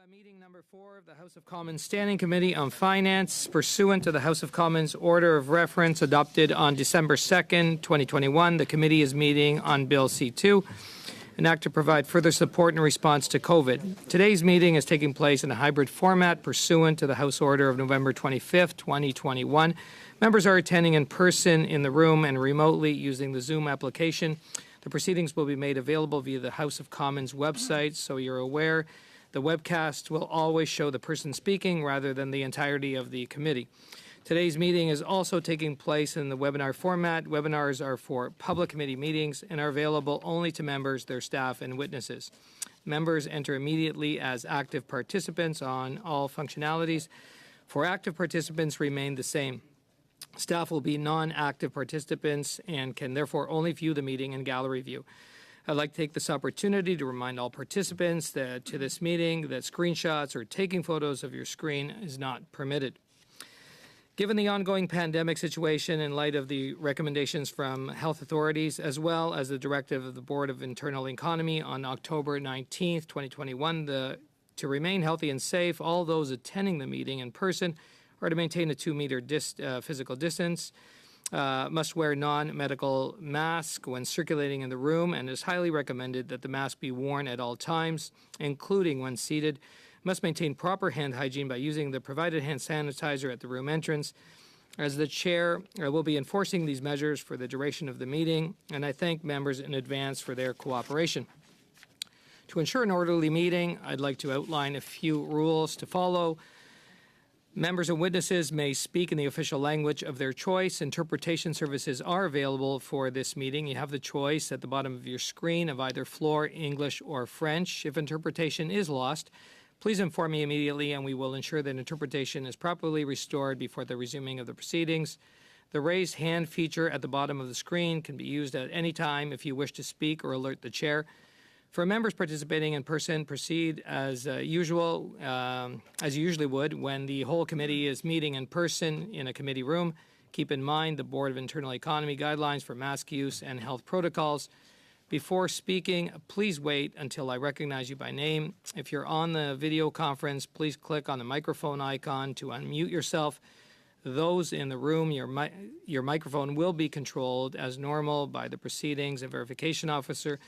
meeting number 4 of the House of Commons Standing Committee on Finance, pursuant to the House of Commons Order of Reference adopted on December 2nd, 2021. The committee is meeting on Bill C-2, an act to provide further support in response to COVID. Today's meeting is taking place in a hybrid format pursuant to the House Order of November 25th, 2021. Members are attending in person in the room and remotely using the Zoom application. The proceedings will be made available via the House of Commons website, so you're aware. The webcast will always show the person speaking rather than the entirety of the committee. Today's meeting is also taking place in the webinar format. Webinars are for public committee meetings and are available only to members, their staff, and witnesses. Members enter immediately as active participants on all functionalities. For active participants, remain the same. Staff will be non-active participants and can therefore only view the meeting in gallery view. I'd like to take this opportunity to remind all participants that to this meeting that screenshots or taking photos of your screen is not permitted. Given the ongoing pandemic situation in light of the recommendations from health authorities as well as the directive of the Board of Internal Economy on October 19th, 2021, to remain healthy and safe, all those attending the meeting in person are to maintain a 2-meter physical distance. Must wear non-medical mask when circulating in the room, and is highly recommended that the mask be worn at all times, including when seated. Must maintain proper hand hygiene by using the provided hand sanitizer at the room entrance. As the chair, I will be enforcing these measures for the duration of the meeting, and I thank members in advance for their cooperation. To ensure an orderly meeting, I'd like to outline a few rules to follow. Members and witnesses may speak in the official language of their choice. Interpretation services are available for this meeting. You have the choice at the bottom of your screen of either Floor, English, or French. If interpretation is lost, please inform me immediately and we will ensure that interpretation is properly restored before the resuming of the proceedings. The raised hand feature at the bottom of the screen can be used at any time if you wish to speak or alert the chair. For members participating in person, proceed as usual, as you usually would when the whole committee is meeting in person in a committee room. Keep in mind the Board of Internal Economy guidelines for mask use and health protocols. Before speaking, please wait until I recognize you by name. If you're on the video conference, please click on the microphone icon to unmute yourself. Those in the room, your microphone will be controlled as normal by the proceedings and verification officer.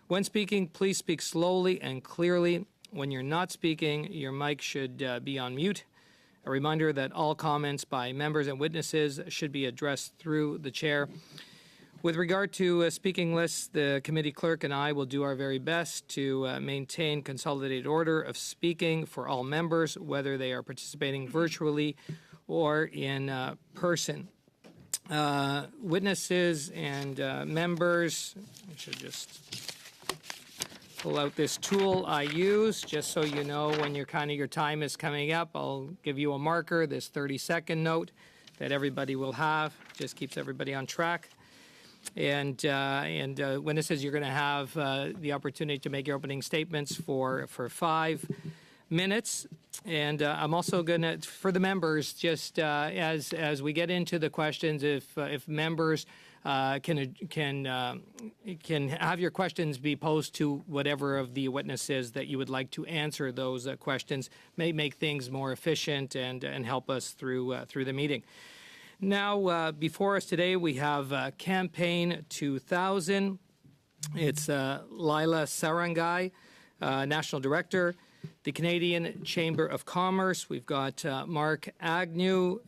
When speaking, please speak slowly and clearly. When you're not speaking, your mic should be on mute. A reminder that all comments by members and witnesses should be addressed through the chair. With regard to speaking lists, the committee clerk and I will do our very best to maintain consolidated order of speaking for all members, whether they are participating virtually or in person. Witnesses and members, I should just pull out this tool I use just so you know when your time is coming up. I'll give you a marker, this 30-second note that everybody will have. Just keeps everybody on track. And witnesses, you're going to have the opportunity to make your opening statements for 5 minutes. And I'm also going to, for the members, just as we get into the questions, if members can have your questions be posed to whatever of the witnesses that you would like to answer those questions, may make things more efficient and help us through the meeting. Now, before us today, we have Campaign 2000. It's Lila Sarangai, National Director. The Canadian Chamber of Commerce, we've got Mark Agnew,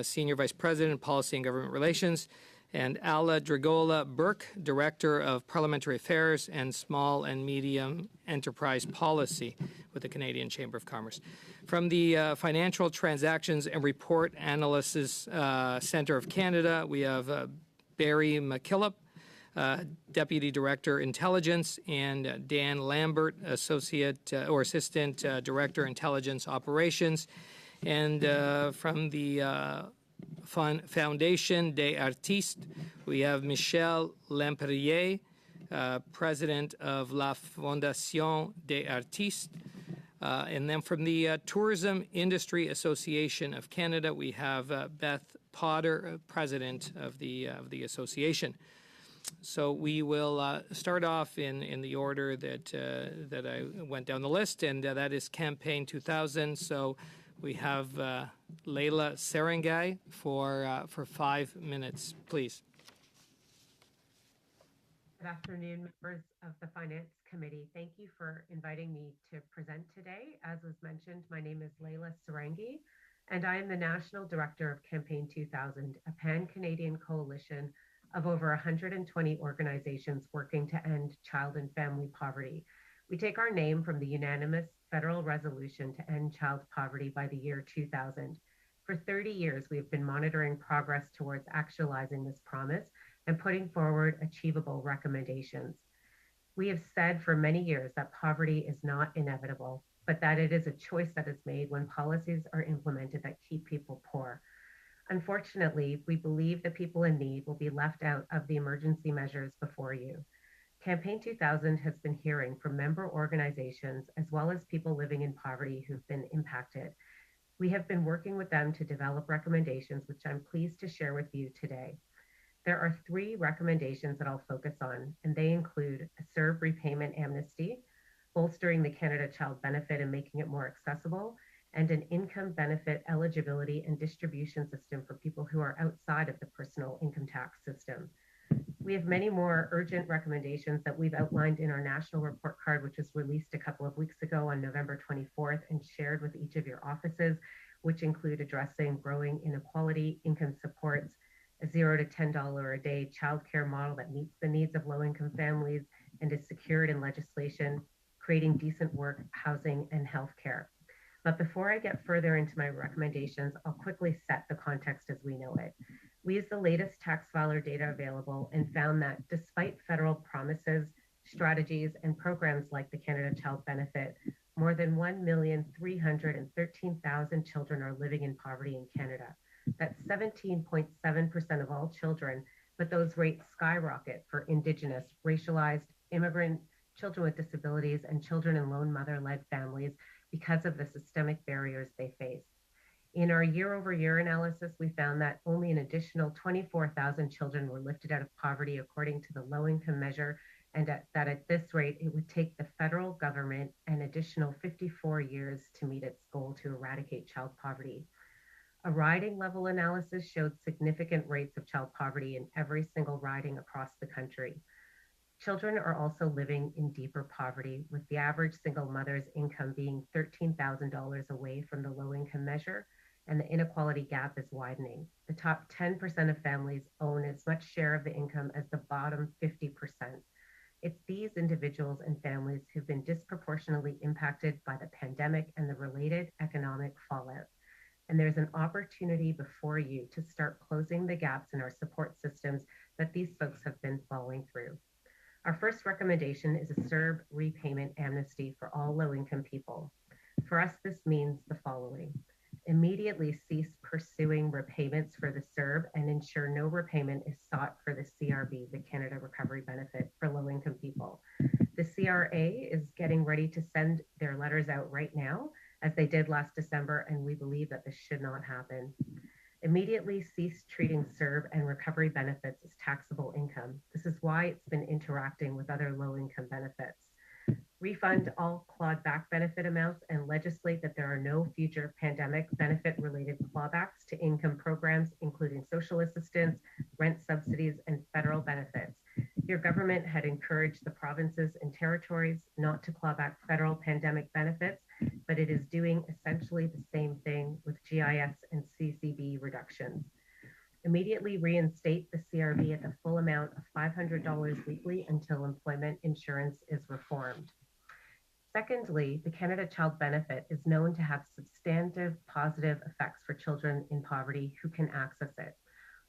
Senior Vice President, Policy and Government Relations, and Alla Dragola Burke, Director of Parliamentary Affairs and Small and Medium Enterprise Policy with the Canadian Chamber of Commerce. From the Financial Transactions and Report Analysis Centre of Canada, we have Barry McKillop, Deputy Director Intelligence, and Dan Lambert, Associate or Assistant Director Intelligence Operations. And from the Foundation des Artistes, we have Michel Lemperrier, President of La Fondation des Artistes. And then from the Tourism Industry Association of Canada, we have Beth Potter, President of the association. So we will start off in the order that I went down the list, and that is Campaign 2000. So we have Leila Sarangai for 5 minutes, please. Good afternoon, members of the Finance Committee. Thank you for inviting me to present today. As was mentioned, my name is Leila Sarangi, and I am the National Director of Campaign 2000, a pan-Canadian coalition of over 120 organizations working to end child and family poverty. We take our name from the unanimous federal resolution to end child poverty by the year 2000. For 30 years, we have been monitoring progress towards actualizing this promise and putting forward achievable recommendations. We have said for many years that poverty is not inevitable, but that it is a choice that is made when policies are implemented that keep people poor. Unfortunately, we believe the people in need will be left out of the emergency measures before you. Campaign 2000 has been hearing from member organizations as well as people living in poverty who've been impacted. We have been working with them to develop recommendations, which I'm pleased to share with you today. There are 3 recommendations that I'll focus on, and they include a CERB repayment amnesty, bolstering the Canada Child Benefit and making it more accessible, and an income benefit eligibility and distribution system for people who are outside of the personal income tax system. We have many more urgent recommendations that we've outlined in our national report card, which was released a couple of weeks ago on November 24th and shared with each of your offices, which include addressing growing inequality, income supports, a $0 to $10 a day childcare model that meets the needs of low-income families and is secured in legislation, creating decent work, housing, and healthcare. But before I get further into my recommendations, I'll quickly set the context as we know it. We used the latest tax filer data available and found that despite federal promises, strategies, and programs like the Canada Child Benefit, more than 1,313,000 children are living in poverty in Canada. That's 17.7% of all children, but those rates skyrocket for Indigenous, racialized, immigrant, children with disabilities, and children in lone mother-led families because of the systemic barriers they face. In our year-over-year analysis, we found that only an additional 24,000 children were lifted out of poverty according to the low-income measure, and that at this rate, it would take the federal government an additional 54 years to meet its goal to eradicate child poverty. A riding level analysis showed significant rates of child poverty in every single riding across the country. Children are also living in deeper poverty, with the average single mother's income being $13,000 away from the low-income measure, and the inequality gap is widening. The top 10% of families own as much share of the income as the bottom 50%. It's these individuals and families who've been disproportionately impacted by the pandemic and the related economic fallout. And there's an opportunity before you to start closing the gaps in our support systems that these folks have been falling through. Our first recommendation is a CERB repayment amnesty for all low-income people. For us, this means the following. Immediately cease pursuing repayments for the CERB and ensure no repayment is sought for the CRB, the Canada Recovery Benefit for low-income people. The CRA is getting ready to send their letters out right now, as they did last December, and we believe that this should not happen. Immediately cease treating CERB and recovery benefits as taxable income. This is why it's been interacting with other low-income benefits. Refund all clawed back benefit amounts and legislate that there are no future pandemic benefit-related clawbacks to income programs, including social assistance, rent subsidies, and federal benefits. Your government had encouraged the provinces and territories not to claw back federal pandemic benefits, but it is doing essentially the same thing with GIS and CCB reductions. Immediately reinstate the CRB at the full amount of $500 weekly until employment insurance is reformed. Secondly, the Canada Child Benefit is known to have substantive positive effects for children in poverty who can access it.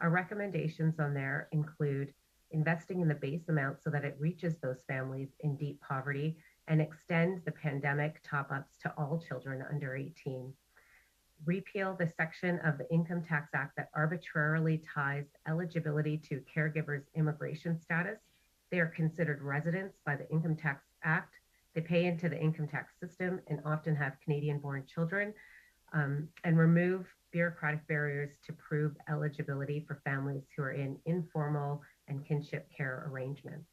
Our recommendations on there include investing in the base amount so that it reaches those families in deep poverty and extend the pandemic top-ups to all children under 18. Repeal the section of the Income Tax Act that arbitrarily ties eligibility to caregivers' immigration status. They are considered residents by the Income Tax Act. They pay into the income tax system and often have Canadian-born children, and remove bureaucratic barriers to prove eligibility for families who are in informal and kinship care arrangements.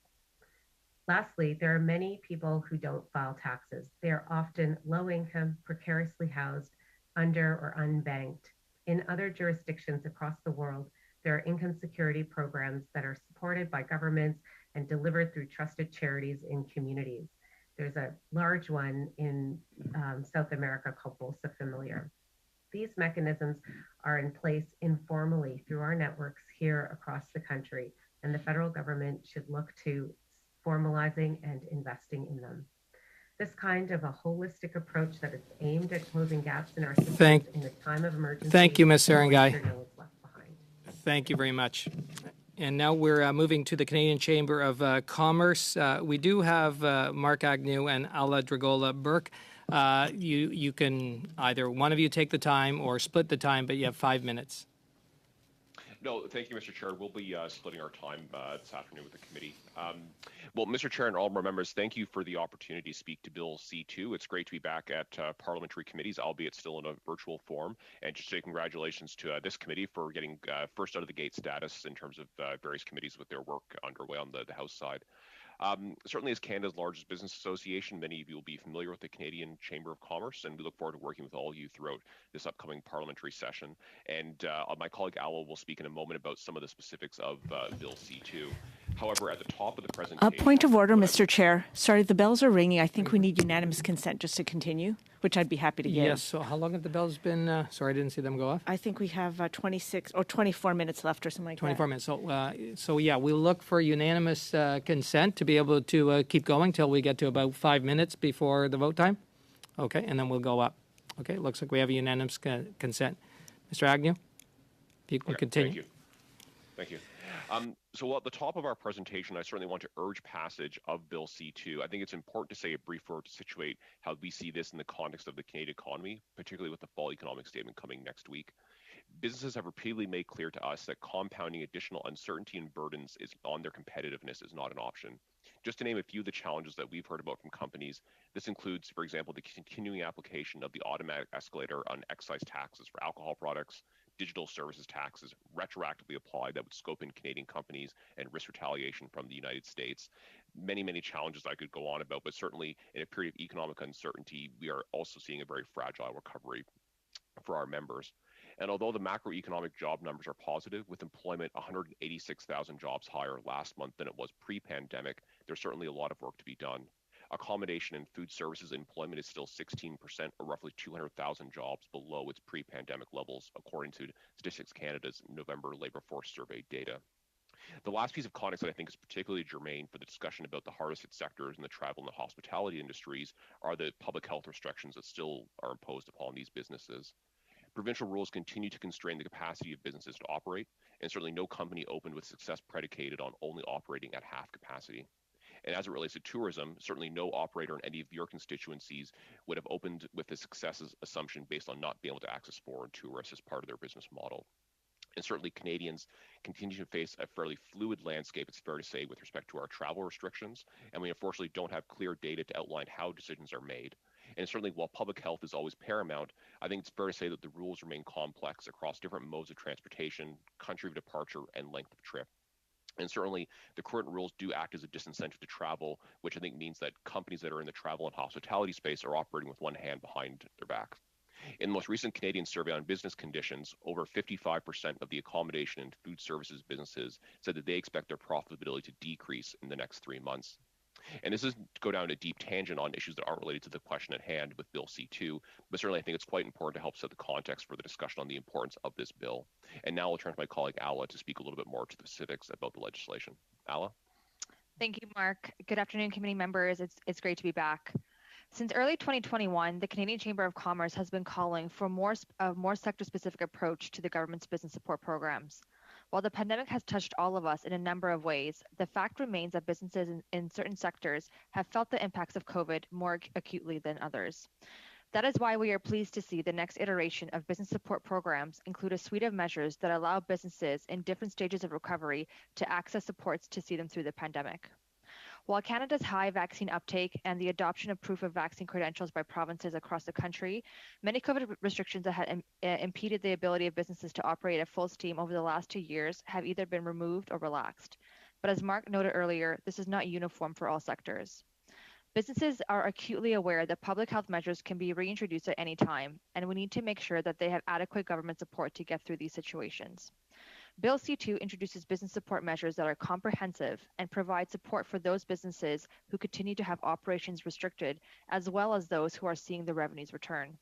Lastly, there are many people who don't file taxes. They are often low income, precariously housed, under or unbanked. In other jurisdictions across the world, there are income security programs that are supported by governments and delivered through trusted charities in communities. There's a large one in South America called Bolsa Familiar. These mechanisms are in place informally through our networks here across the country, and the federal government should look to formalizing and investing in them. This kind of a holistic approach that is aimed at closing gaps in our systems in a time of emergency. Thank you, Ms. Serengay. No one's left behind. Thank you very much. And now we're moving to the Canadian Chamber of Commerce. We do have Mark Agnew and Alla Dragola Burke. You can either one of you take the time or split the time, but you have 5 minutes. No, thank you, Mr. Chair. We'll be splitting our time this afternoon with the committee. Well, Mr. Chair and all members, thank you for the opportunity to speak to Bill C2. It's great to be back at parliamentary committees, albeit still in a virtual form. And just say congratulations to this committee for getting first out of the gate status in terms of various committees with their work underway on the House side. Certainly as Canada's largest business association, many of you will be familiar with the Canadian Chamber of Commerce, and we look forward to working with all of you throughout this upcoming parliamentary session. And my colleague Alla will speak in a moment about some of the specifics of Bill C2. However, at the top of the presentation... Point of order, Mr. Chair. Sorry, the bells are ringing. I think we need unanimous consent just to continue, which I'd be happy to give. Yes, so how long have the bells been? Sorry, I didn't see them go off. I think we have 26 or 24 minutes left or something like 24 minutes. So yeah, we'll look for unanimous consent to be able to keep going till we get to about 5 minutes before the vote time. Okay, and then we'll go up. Okay, looks like we have a unanimous consent. Mr. Agnew, if you can continue. Thank you. So at the top of our presentation, I certainly want to urge passage of Bill C2. I think it's important to say a brief word to situate how we see this in the context of the Canadian economy, particularly with the fall economic statement coming next week. Businesses have repeatedly made clear to us that compounding additional uncertainty and burdens on their competitiveness is not an option. Just to name a few of the challenges that we've heard about from companies, this includes, for example, the continuing application of the automatic escalator on excise taxes for alcohol products, digital services taxes retroactively applied that would scope in Canadian companies and risk retaliation from the United States. Many, many challenges I could go on about, but certainly in a period of economic uncertainty, we are also seeing a very fragile recovery for our members. And although the macroeconomic job numbers are positive, with employment 186,000 jobs higher last month than it was pre-pandemic, there's certainly a lot of work to be done. Accommodation and food services employment is still 16%, or roughly 200,000 jobs below its pre-pandemic levels, according to Statistics Canada's November Labour Force Survey data. The last piece of context that I think is particularly germane for the discussion about the hardest hit sectors in the travel and the hospitality industries are the public health restrictions that still are imposed upon these businesses. Provincial rules continue to constrain the capacity of businesses to operate, and certainly no company opened with success predicated on only operating at half capacity. And as it relates to tourism, certainly no operator in any of your constituencies would have opened with the successes assumption based on not being able to access foreign tourists as part of their business model. And certainly Canadians continue to face a fairly fluid landscape, it's fair to say, with respect to our travel restrictions, and we unfortunately don't have clear data to outline how decisions are made. And certainly while public health is always paramount, I think it's fair to say that the rules remain complex across different modes of transportation, country of departure, and length of trip. And certainly the current rules do act as a disincentive to travel, which I think means that companies that are in the travel and hospitality space are operating with one hand behind their back. In the most recent Canadian survey on business conditions, over 55% of the accommodation and food services businesses said that they expect their profitability to decrease in the next 3 months. And this isn't to go down a deep tangent on issues that aren't related to the question at hand with Bill C2, but certainly I think it's quite important to help set the context for the discussion on the importance of this bill. And now I'll turn to my colleague Alla to speak a little bit more to the specifics about the legislation. Alla? Thank you, Mark. Good afternoon, committee members. It's great to be back. Since early 2021, the Canadian Chamber of Commerce has been calling for a more sector-specific approach to the government's business support programs. While the pandemic has touched all of us in a number of ways, the fact remains that businesses in certain sectors have felt the impacts of COVID more acutely than others. That is why we are pleased to see the next iteration of business support programs include a suite of measures that allow businesses in different stages of recovery to access supports to see them through the pandemic. While Canada's high vaccine uptake and the adoption of proof of vaccine credentials by provinces across the country, many COVID restrictions that had impeded the ability of businesses to operate at full steam over the last 2 years have either been removed or relaxed. But as Mark noted earlier, this is not uniform for all sectors. Businesses are acutely aware that public health measures can be reintroduced at any time, and we need to make sure that they have adequate government support to get through these situations. Bill C2 introduces business support measures that are comprehensive and provide support for those businesses who continue to have operations restricted, as well as those who are seeing the revenues return.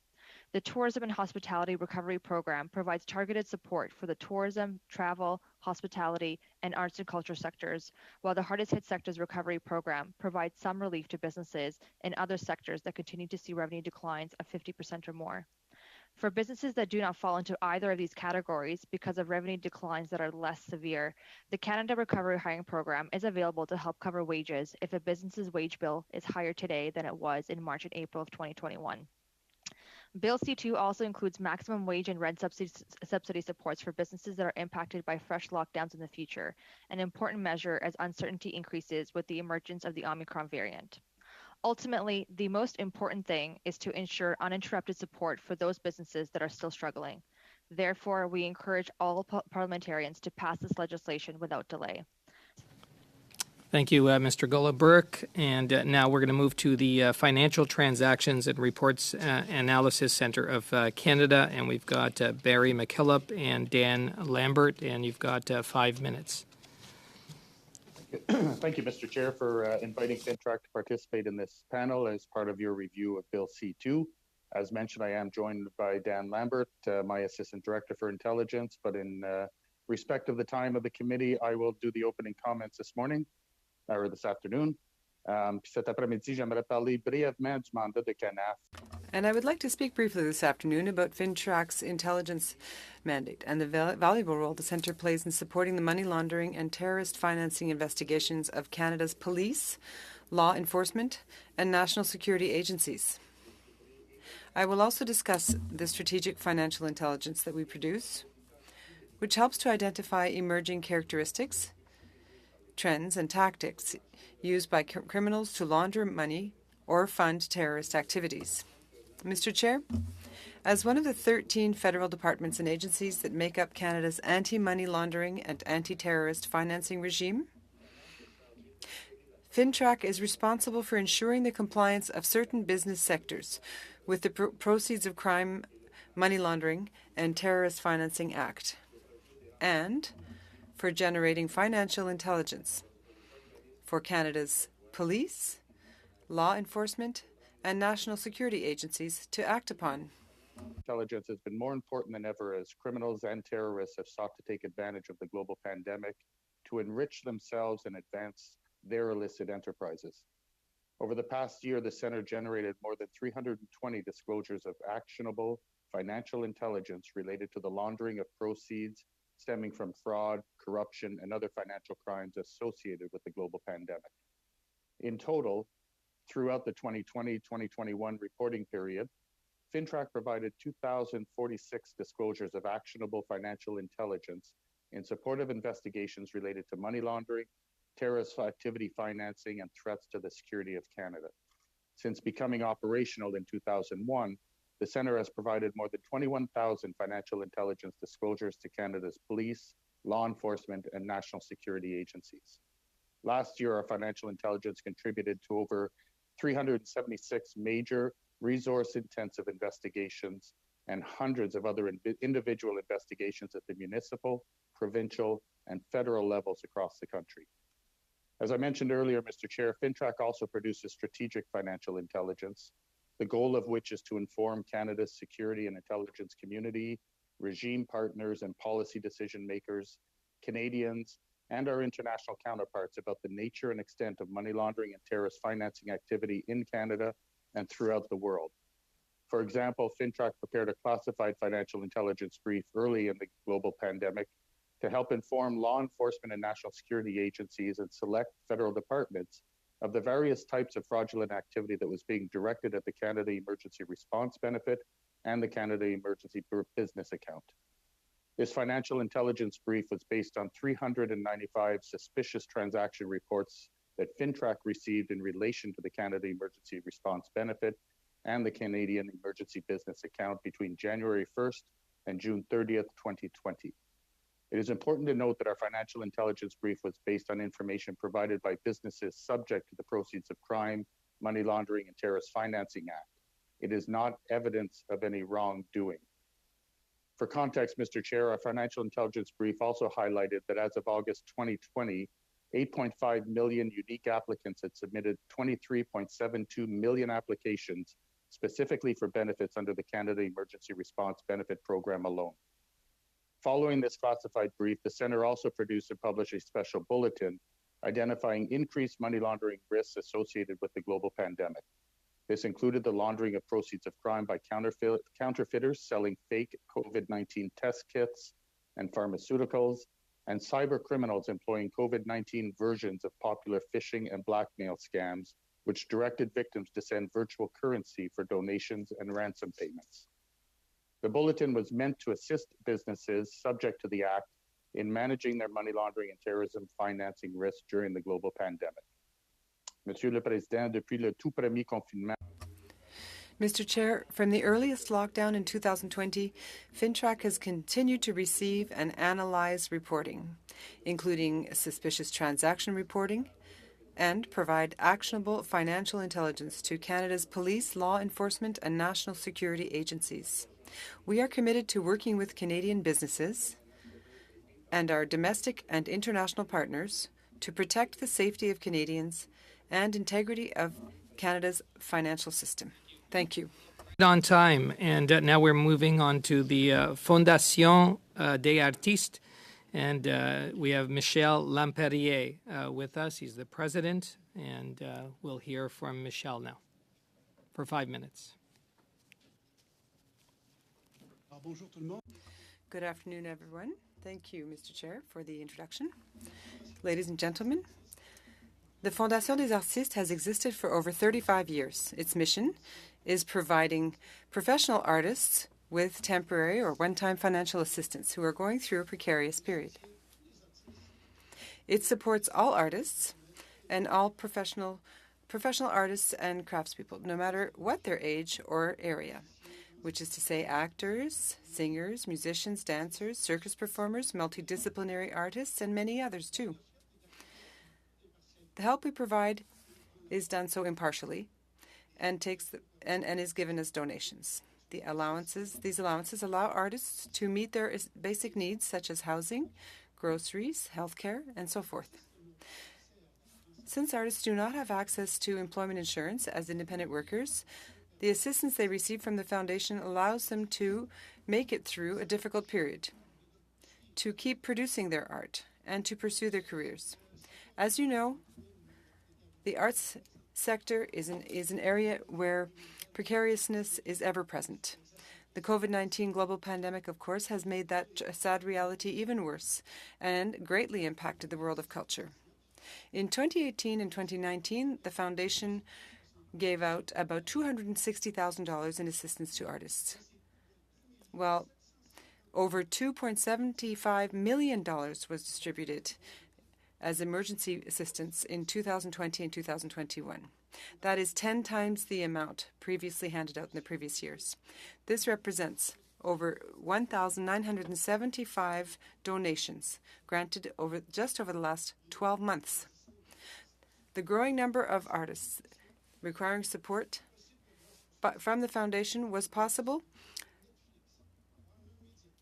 The Tourism and Hospitality Recovery Program provides targeted support for the tourism, travel, hospitality, and arts and culture sectors, while the Hardest Hit Sectors Recovery Program provides some relief to businesses in other sectors that continue to see revenue declines of 50% or more. For businesses that do not fall into either of these categories because of revenue declines that are less severe, the Canada Recovery Hiring Program is available to help cover wages if a business's wage bill is higher today than it was in March and April of 2021. Bill C2 also includes maximum wage and rent subsidy supports for businesses that are impacted by fresh lockdowns in the future, an important measure as uncertainty increases with the emergence of the Omicron variant. Ultimately, the most important thing is to ensure uninterrupted support for those businesses that are still struggling. Therefore, we encourage all parliamentarians to pass this legislation without delay. Thank you, Mr. Goloburk. And now we're going to move to the Financial Transactions and Reports Analysis Centre of Canada. And we've got Barry McKillop and Dan Lambert, and you've got 5 minutes. Thank you, Mr. Chair, for inviting FINTRAC to participate in this panel as part of your review of Bill C2. As mentioned, I am joined by Dan Lambert, my Assistant Director for Intelligence, but in respect of the time of the committee, I will do the opening comments this morning, or this afternoon. Cet après-midi, j'aimerais parler brièvement du mandat de CANAF. And I would like to speak briefly this afternoon about FINTRAC's intelligence mandate and the valuable role the Centre plays in supporting the money laundering and terrorist financing investigations of Canada's police, law enforcement, and national security agencies. I will also discuss the strategic financial intelligence that we produce, which helps to identify emerging characteristics, trends, and tactics used by criminals to launder money or fund terrorist activities. Mr. Chair, as one of the 13 federal departments and agencies that make up Canada's anti-money laundering and anti-terrorist financing regime, FINTRAC is responsible for ensuring the compliance of certain business sectors with the Proceeds of Crime, Money Laundering, and Terrorist Financing Act, and for generating financial intelligence for Canada's police, law enforcement, and national security agencies to act upon. Intelligence has been more important than ever as criminals and terrorists have sought to take advantage of the global pandemic to enrich themselves and advance their illicit enterprises. Over the past year, the Centre generated more than 320 disclosures of actionable financial intelligence related to the laundering of proceeds stemming from fraud, corruption, and other financial crimes associated with the global pandemic. In total, throughout the 2020-2021 reporting period, FINTRAC provided 2,046 disclosures of actionable financial intelligence in support of investigations related to money laundering, terrorist activity financing, and threats to the security of Canada. Since becoming operational in 2001, the Centre has provided more than 21,000 financial intelligence disclosures to Canada's police, law enforcement, and national security agencies. Last year, our financial intelligence contributed to over 376 major resource-intensive investigations and hundreds of other individual investigations at the municipal, provincial, and federal levels across the country. As I mentioned earlier, Mr. Chair, FINTRAC also produces strategic financial intelligence, the goal of which is to inform Canada's security and intelligence community, regime partners, and policy decision makers, Canadians, and our international counterparts about the nature and extent of money laundering and terrorist financing activity in Canada and throughout the world. For example, FINTRAC prepared a classified financial intelligence brief early in the global pandemic to help inform law enforcement and national security agencies and select federal departments of the various types of fraudulent activity that was being directed at the Canada Emergency Response Benefit and the Canada Emergency Business Account. This financial intelligence brief was based on 395 suspicious transaction reports that FINTRAC received in relation to the Canada Emergency Response Benefit and the Canadian Emergency Business Account between January 1st and June 30th, 2020. It is important to note that our financial intelligence brief was based on information provided by businesses subject to the Proceeds of Crime, Money Laundering, and Terrorist Financing Act. It is not evidence of any wrongdoing. For context, Mr. Chair, our financial intelligence brief also highlighted that as of August 2020, 8.5 million unique applicants had submitted 23.72 million applications specifically for benefits under the Canada Emergency Response Benefit Program alone. Following this classified brief, the Centre also produced and published a special bulletin identifying increased money laundering risks associated with the global pandemic. This included the laundering of proceeds of crime by counterfeiters selling fake COVID-19 test kits and pharmaceuticals, and cyber criminals employing COVID-19 versions of popular phishing and blackmail scams, which directed victims to send virtual currency for donations and ransom payments. The bulletin was meant to assist businesses subject to the Act in managing their money laundering and terrorism financing risks during the global pandemic. Monsieur le Président, depuis le tout premier confinement, Mr. Chair, from the earliest lockdown in 2020, FINTRAC has continued to receive and analyze reporting, including suspicious transaction reporting, and provide actionable financial intelligence to Canada's police, law enforcement, and national security agencies. We are committed to working with Canadian businesses and our domestic and international partners to protect the safety of Canadians and integrity of Canada's financial system. Thank you. On time, and now we're moving on to the Fondation des Artistes, and we have Michel Lampérier with us. He's the president, and we'll hear from Michel now for 5 minutes. Good afternoon, everyone. Thank you, Mr. Chair, for the introduction. Ladies and gentlemen, the Fondation des Artistes has existed for over 35 years. Its mission is providing professional artists with temporary or one-time financial assistance who are going through a precarious period. It supports all artists and all professional artists and craftspeople, no matter what their age or area, which is to say actors, singers, musicians, dancers, circus performers, multidisciplinary artists, and many others too. The help we provide is done so impartially and is given as donations. These allowances allow artists to meet their basic needs such as housing, groceries, healthcare, and so forth. Since artists do not have access to employment insurance as independent workers, the assistance they receive from the Foundation allows them to make it through a difficult period, to keep producing their art, and to pursue their careers. As you know, the arts sector is an area where precariousness is ever present. The COVID-19 global pandemic, of course, has made that sad reality even worse and greatly impacted the world of culture. In 2018 and 2019, the Foundation gave out about $260,000 in assistance to artists. Well, over $2.75 million was distributed as emergency assistance in 2020 and 2021. That is 10 times the amount previously handed out in the previous years. This represents over 1,975 donations granted just over the last 12 months. The growing number of artists requiring support from the Foundation was possible,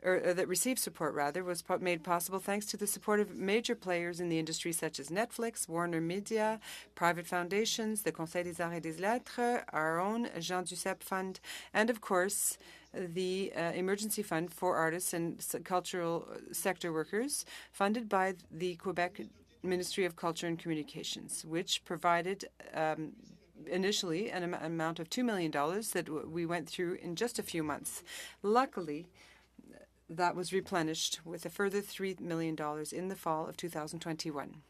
or that received support rather, was made possible thanks to the support of major players in the industry such as Netflix, Warner Media, private foundations, the Conseil des Arts et des Lettres, our own Jean Duceppe Fund, and of course the Emergency Fund for Artists and Cultural Sector Workers, funded by the Quebec Ministry of Culture and Communications, which provided initially an amount of $2 million that we went through in just a few months. Luckily, that was replenished with a further $3 million in the fall of 2021.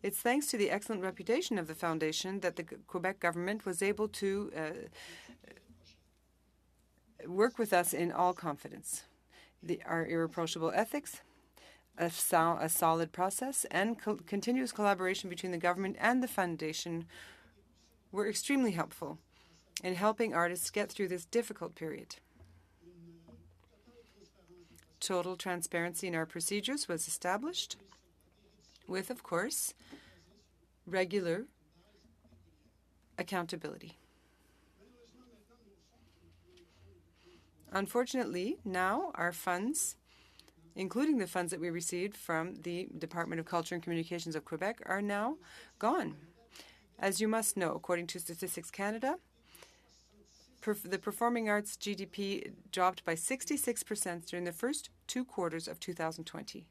It's thanks to the excellent reputation of the Foundation that the Quebec government was able to work with us in all confidence. Our irreproachable ethics, a solid process, and continuous collaboration between the government and the Foundation were extremely helpful in helping artists get through this difficult period. Total transparency in our procedures was established with, of course, regular accountability. Unfortunately, now our funds, including the funds that we received from the Department of Culture and Communications of Quebec, are now gone. As you must know, according to Statistics Canada, the performing arts GDP dropped by 66% during the first 2 quarters of 2020.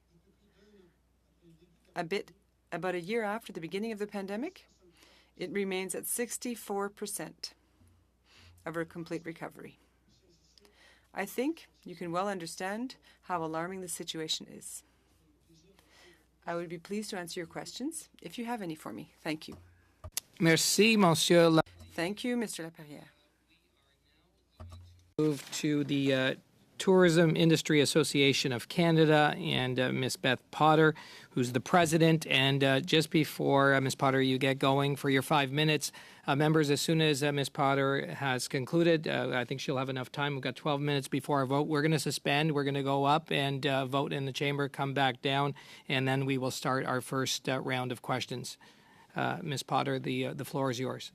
About a year after the beginning of the pandemic, it remains at 64% of our complete recovery. I think you can well understand how alarming the situation is. I would be pleased to answer your questions if you have any for me. Thank you. Merci, Monsieur. Thank you, Mr. Laperrière. Move to the Tourism Industry Association of Canada and Ms. Beth Potter, who's the president. And just before, Ms. Potter, you get going for your 5 minutes, members, as soon as Ms. Potter has concluded, I think she'll have enough time. We've got 12 minutes before our vote. We're going to suspend. We're going to go up and vote in the chamber, come back down, and then we will start our first round of questions. Ms. Potter, the floor is yours.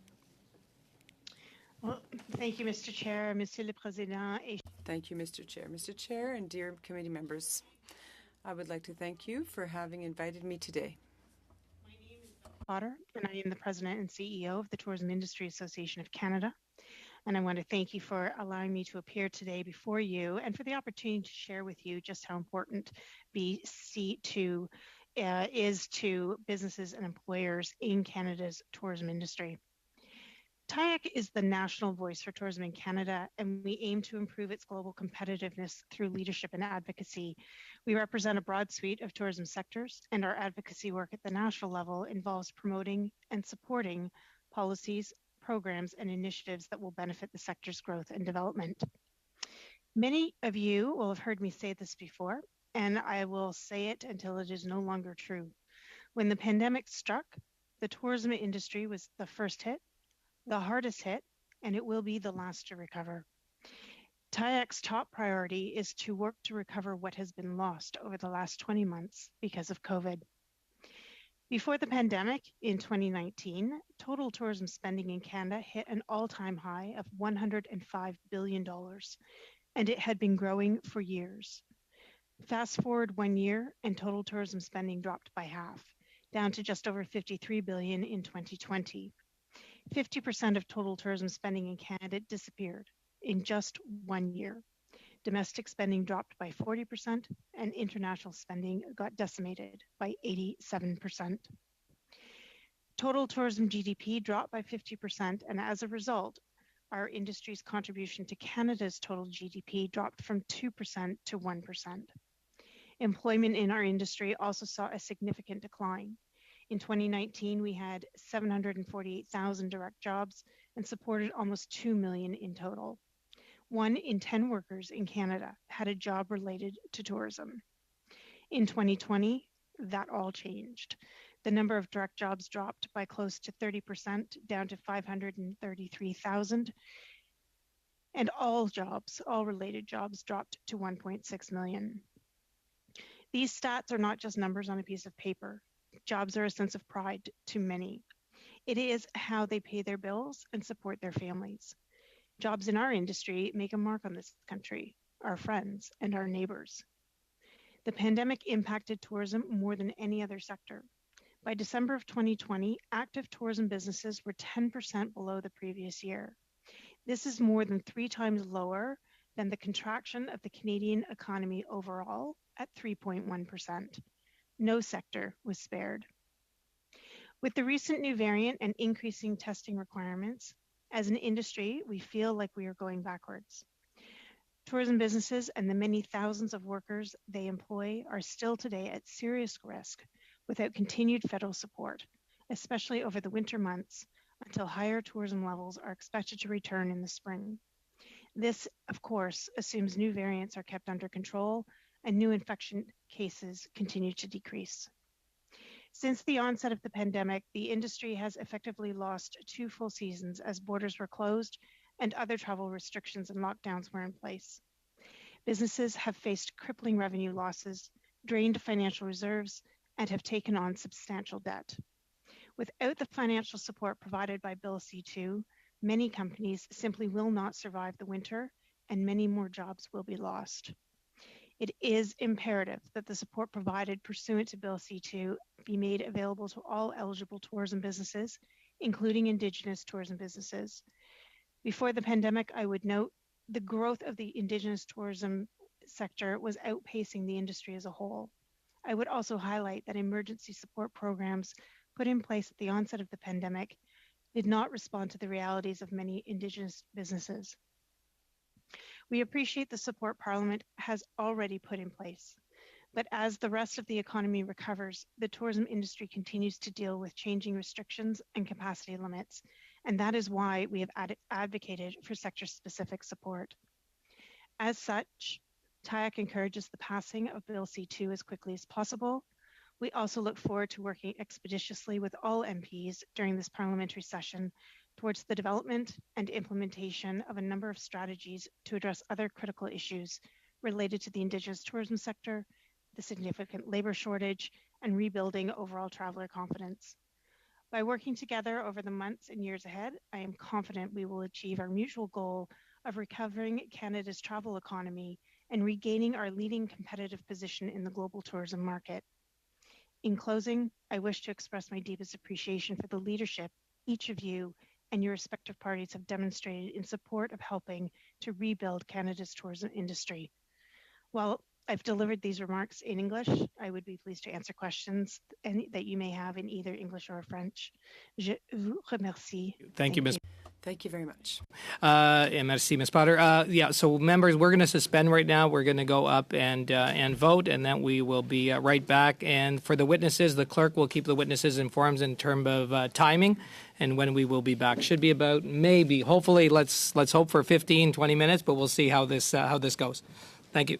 Well, thank you, Mr. Chair, Monsieur le Président. Thank you, Mr. Chair. Mr. Chair and dear committee members, I would like to thank you for having invited me today. My name is Beth Potter, and I am the President and CEO of the Tourism Industry Association of Canada. And I want to thank you for allowing me to appear today before you and for the opportunity to share with you just how important BC2 is to businesses and employers in Canada's tourism industry. TIAC is the national voice for tourism in Canada, and we aim to improve its global competitiveness through leadership and advocacy. We represent a broad suite of tourism sectors, and our advocacy work at the national level involves promoting and supporting policies, programs, and initiatives that will benefit the sector's growth and development. Many of you will have heard me say this before, and I will say it until it is no longer true. When the pandemic struck, the tourism industry was the first hit, the hardest hit, and it will be the last to recover. TIAC's top priority is to work to recover what has been lost over the last 20 months because of COVID. Before the pandemic, in 2019, total tourism spending in Canada hit an all-time high of $105 billion, and it had been growing for years. Fast forward 1 year, and total tourism spending dropped by half, down to just over $53 billion in 2020. 50% of total tourism spending in Canada disappeared in just 1 year. Domestic spending dropped by 40%, and international spending got decimated by 87%. Total tourism GDP dropped by 50%, and as a result, our industry's contribution to Canada's total GDP dropped from 2% to 1%. Employment in our industry also saw a significant decline. In 2019, we had 748,000 direct jobs and supported almost 2 million in total. 1 in 10 workers in Canada had a job related to tourism. In 2020, that all changed. The number of direct jobs dropped by close to 30%, down to 533,000. And all related jobs dropped to 1.6 million. These stats are not just numbers on a piece of paper. Jobs are a sense of pride to many. It is how they pay their bills and support their families. Jobs in our industry make a mark on this country, our friends, and our neighbors. The pandemic impacted tourism more than any other sector. By December of 2020, active tourism businesses were 10% below the previous year. This is more than 3 times lower than the contraction of the Canadian economy overall at 3.1%. No sector was spared. With the recent new variant and increasing testing requirements, as an industry, we feel like we are going backwards. Tourism businesses and the many thousands of workers they employ are still today at serious risk without continued federal support, especially over the winter months until higher tourism levels are expected to return in the spring. This, of course, assumes new variants are kept under control and new infection cases continue to decrease. Since the onset of the pandemic, the industry has effectively lost 2 full seasons as borders were closed and other travel restrictions and lockdowns were in place. Businesses have faced crippling revenue losses, drained financial reserves, and have taken on substantial debt. Without the financial support provided by Bill C2, many companies simply will not survive the winter, and many more jobs will be lost. It is imperative that the support provided pursuant to Bill C2 be made available to all eligible tourism businesses, including Indigenous tourism businesses. Before the pandemic, I would note the growth of the Indigenous tourism sector was outpacing the industry as a whole. I would also highlight that emergency support programs put in place at the onset of the pandemic did not respond to the realities of many Indigenous businesses. We appreciate the support Parliament has already put in place, but as the rest of the economy recovers, the tourism industry continues to deal with changing restrictions and capacity limits, and that is why we have advocated for sector-specific support. As such, TIAC encourages the passing of Bill C2 as quickly as possible. We also look forward to working expeditiously with all MPs during this parliamentary session towards the development and implementation of a number of strategies to address other critical issues related to the Indigenous tourism sector, the significant labour shortage, and rebuilding overall traveller confidence. By working together over the months and years ahead, I am confident we will achieve our mutual goal of recovering Canada's travel economy and regaining our leading competitive position in the global tourism market. In closing, I wish to express my deepest appreciation for the leadership each of you and your respective parties have demonstrated in support of helping to rebuild Canada's tourism industry. While I've delivered these remarks in English, I would be pleased to answer questions that you may have in either English or French. Je vous remercie. Thank you, Ms. Thank you very much. And merci, Ms. Potter. Yeah, so members, we're going to suspend right now. We're going to go up and vote, and then we will be right back. And for the witnesses, the clerk will keep the witnesses informed in terms of timing and when we will be back. Should be about maybe, hopefully, let's hope for 15, 20 minutes, but we'll see how this goes. Thank you.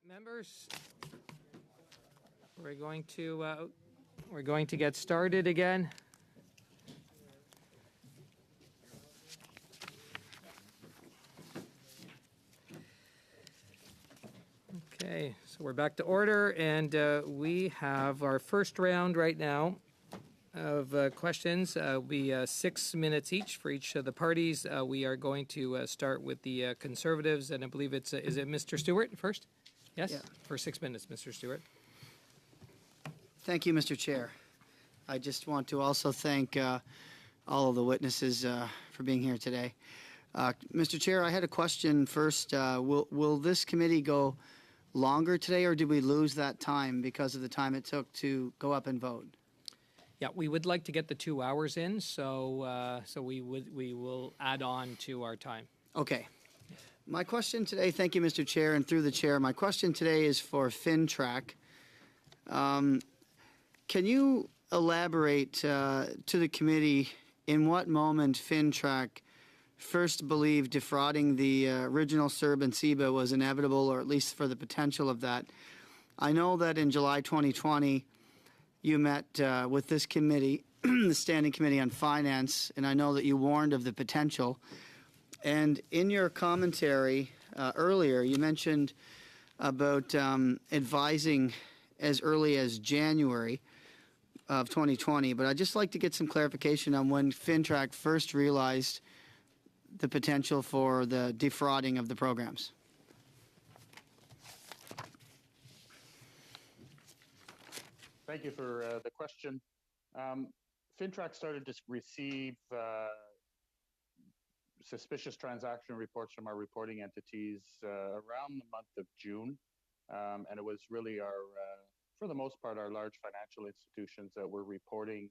Members, we're going to get started again. Okay, so we're back to order, and we have our first round right now of questions. Will be 6 minutes each for each of the parties. We are going to start with the Conservatives, and I believe it's is it Mr. Stewart first? Yes, Yeah. for 6 minutes, Mr. Stewart. Thank you, Mr. Chair. I just want to also thank all of the witnesses for being here today. Mr. Chair, I had a question first. Will this committee go longer today, or did we lose that time because of the time it took to go up and vote? Yeah, we would like to get the 2 hours in, so we will add on to our time. Okay. My question today, thank you, Mr. Chair, and through the chair, my question today is for FinTrack. Can you elaborate to the committee in what moment FinTrack first believed defrauding the original CERB and CEBA was inevitable, or at least for the potential of that? I know that in July 2020, you met with this committee, the Standing Committee on Finance, and I know that you warned of the potential. And in your commentary earlier, you mentioned about advising as early as January of 2020, but I'd just like to get some clarification on when FinTrack first realized the potential for the defrauding of the programs. Thank you for the question. FinTrack started to receive suspicious transaction reports from our reporting entities around the month of June. And it was really for the most part, our large financial institutions that were reporting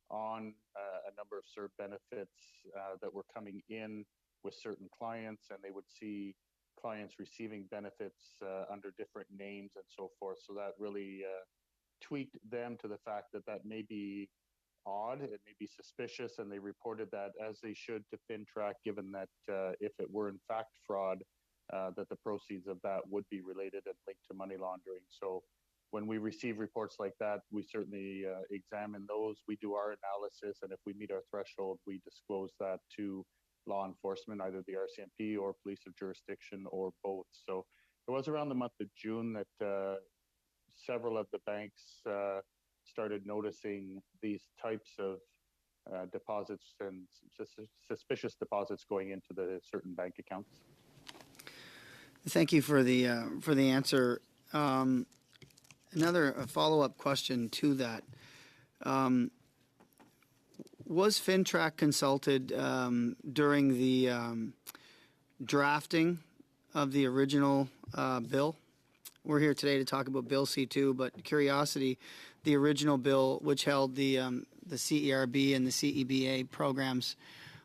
on a number of CERB benefits that were coming in with certain clients, and they would see clients receiving benefits under different names and so forth. So that really tweaked them to the fact that that may be odd, it may be suspicious, and they reported that, as they should, to FinTrack, given that if it were in fact fraud, that the proceeds of that would be related and linked to money laundering. So when we receive reports like that, we certainly examine those. We do our analysis, and if we meet our threshold, we disclose that to law enforcement, either the RCMP or police of jurisdiction or both. So it was around the month of June that several of the banks started noticing these types of deposits and suspicious deposits going into the certain bank accounts. Thank you for the answer. Another follow-up question to that. Was FinTrack consulted during the drafting of the original bill? We're here today to talk about Bill C2, but curiosity, the original bill, which held the CERB and the CEBA programs,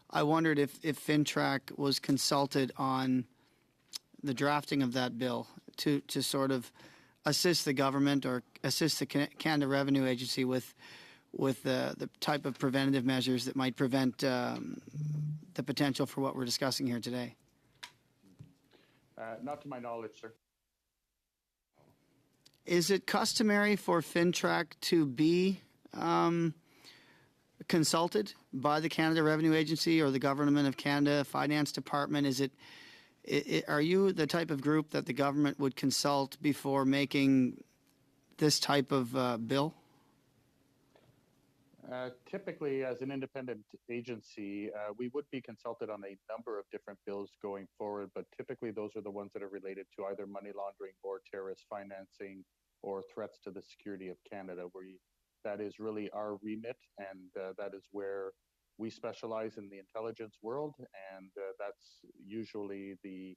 I wondered if FinTrack was consulted on the drafting of that bill to sort of assist the government or assist the Canada Revenue Agency with the type of preventative measures that might prevent the potential for what we're discussing here today. Not to my knowledge, sir. Is it customary for FinTrack to be consulted by the Canada Revenue Agency or the Government of Canada Finance Department? Are you the type of group that the government would consult before making this type of bill? Typically, as an independent agency, we would be consulted on a number of different bills going forward, but typically those are the ones that are related to either money laundering or terrorist financing or threats to the security of Canada, that is really our remit, and that is where we specialize in the intelligence world, and that's usually the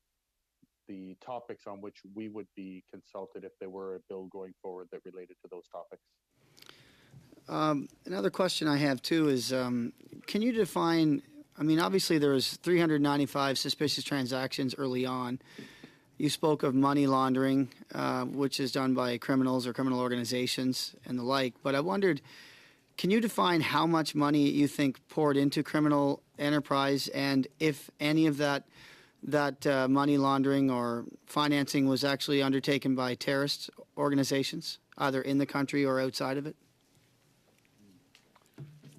topics on which we would be consulted if there were a bill going forward that related to those topics. Another question I have too is, can you define, I mean, obviously there was 395 suspicious transactions early on. You spoke of money laundering, which is done by criminals or criminal organizations and the like, but I wondered, can you define how much money you think poured into criminal enterprise, and if any of that that money laundering or financing was actually undertaken by terrorist organizations, either in the country or outside of it?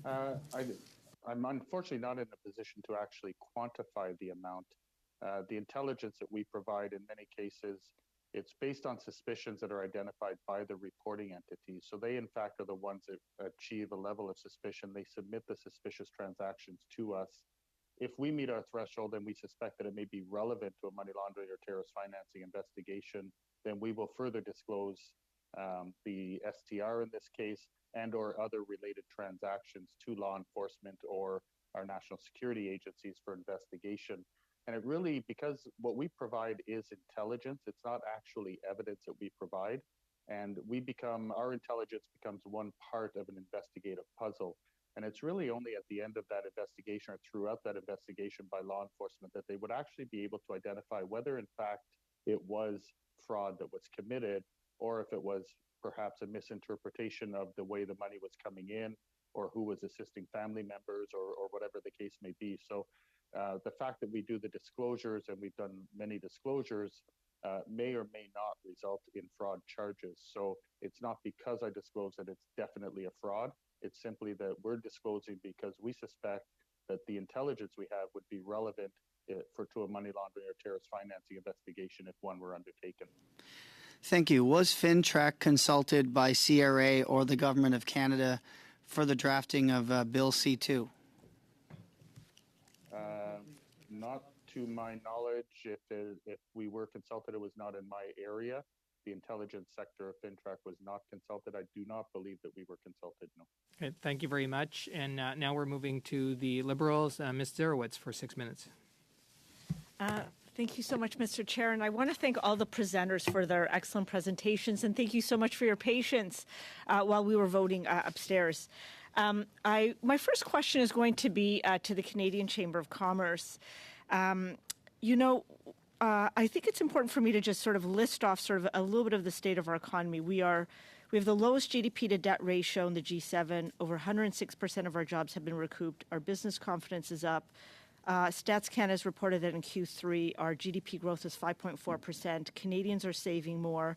I'm unfortunately not in a position to actually quantify the amount. The intelligence that we provide in many cases, it's based on suspicions that are identified by the reporting entities. So they, in fact, are the ones that achieve a level of suspicion. They submit the suspicious transactions to us. If we meet our threshold and we suspect that it may be relevant to a money laundering or terrorist financing investigation, then we will further disclose the STR in this case and or other related transactions to law enforcement or our national security agencies for investigation. And it really, because what we provide is intelligence, it's not actually evidence that we provide. And our intelligence becomes one part of an investigative puzzle. And it's really only at the end of that investigation or throughout that investigation by law enforcement that they would actually be able to identify whether in fact it was fraud that was committed, or if it was perhaps a misinterpretation of the way the money was coming in, or who was assisting family members, or whatever the case may be. So the fact that we do the disclosures, and we've done many disclosures, may or may not result in fraud charges. So it's not because I disclose that it's definitely a fraud. It's simply that we're disclosing because we suspect that the intelligence we have would be relevant to a money laundering or terrorist financing investigation if one were undertaken. Thank you. Was FINTRAC consulted by CRA or the Government of Canada for the drafting of Bill C-2? Not to my knowledge. If we were consulted, it was not in my area. The intelligence sector of FINTRAC was not consulted. I do not believe that we were consulted, no. Okay, thank you very much. And now we're moving to the Liberals. Ms. Zarowitz for 6 minutes. Thank you so much, Mr. Chair. And I want to thank all the presenters for their excellent presentations. And thank you so much for your patience while we were voting upstairs. My first question is going to be to the Canadian Chamber of Commerce. I think it's important for me to just sort of list off sort of a little bit of the state of our economy. We have the lowest GDP to debt ratio in the G7. Over 106% of our jobs have been recouped. Our business confidence is up. Stats Canada has reported that in Q3, our GDP growth is 5.4%. Canadians are saving more,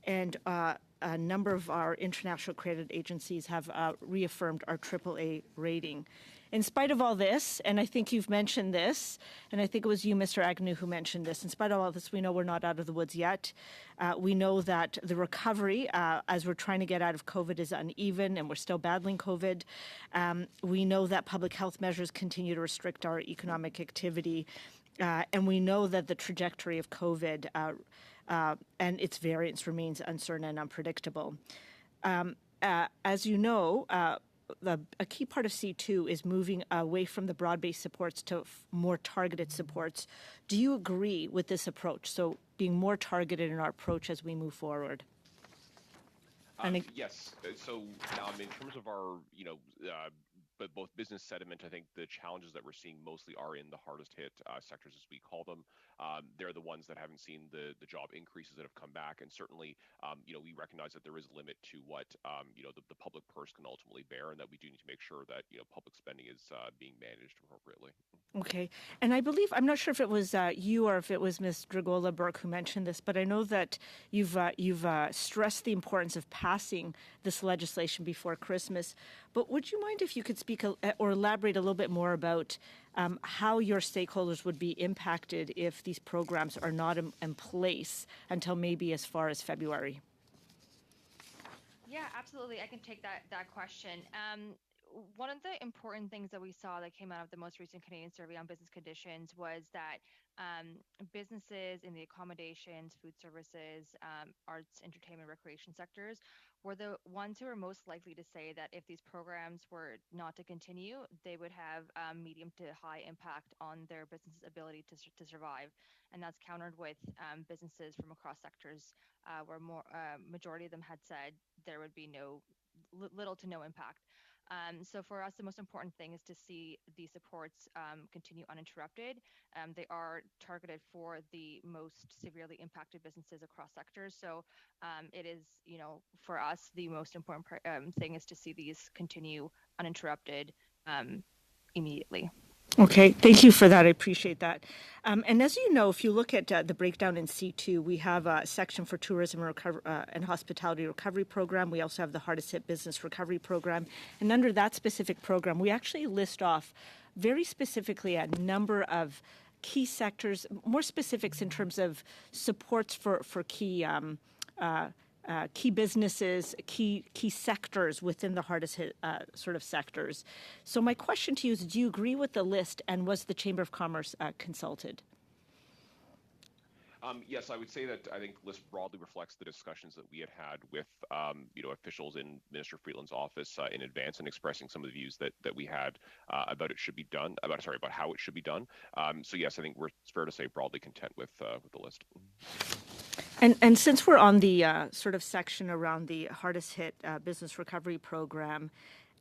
and a number of our international credit agencies have reaffirmed our AAA rating. In spite of all this, and I think you've mentioned this, and I think it was you, Mr. Agnew, who mentioned this, in spite of all this, we know we're not out of the woods yet. We know that the recovery, as we're trying to get out of COVID, is uneven, and we're still battling COVID. We know that public health measures continue to restrict our economic activity, and we know that the trajectory of COVID and its variants remains uncertain and unpredictable. As you know, a key part of C2 is moving away from the broad-based supports to more targeted supports. Do you agree with this approach? So being more targeted in our approach as we move forward? Yes. So in terms of our, but both business sentiment, I think the challenges that we're seeing mostly are in the hardest hit sectors, as we call them. They're the ones that haven't seen the job increases that have come back. And certainly, we recognize that there is a limit to what, the public purse can ultimately bear, and that we do need to make sure that, public spending is being managed appropriately. Okay. And I believe, I'm not sure if it was you or if it was Ms. Dragola Burke who mentioned this, but I know that you've stressed the importance of passing this legislation before Christmas. But would you mind if you could speak or elaborate a little bit more about how your stakeholders would be impacted if these programs are not in place until maybe as far as February? Yeah, absolutely. I can take that question. One of the important things that we saw that came out of the most recent Canadian survey on business conditions was that businesses in the accommodations, food services, arts, entertainment, recreation sectors were the ones who were most likely to say that if these programs were not to continue, they would have medium to high impact on their business's ability to survive. And that's countered with businesses from across sectors where majority of them had said there would be little to no impact. So for us, the most important thing is to see these supports continue uninterrupted. They are targeted for the most severely impacted businesses across sectors. So it is, for us, the most important thing is to see these continue uninterrupted immediately. Okay, thank you for that. I appreciate that. And as you know, if you look at the breakdown in C2, we have a section for tourism and hospitality recovery program. We also have the hardest hit business recovery program. And under that specific program, we actually list off very specifically a number of key sectors, more specifics in terms of supports for key key businesses, key sectors within the hardest hit sort of sectors. So my question to you is, do you agree with the list, and was the Chamber of Commerce consulted? Yes, I would say that I think the list broadly reflects the discussions that we had with officials in Minister Freeland's office in advance, and expressing some of the views that we had about how it should be done. So yes, I think it's fair to say broadly content with the list. And since we're on the sort of section around the hardest hit business recovery program,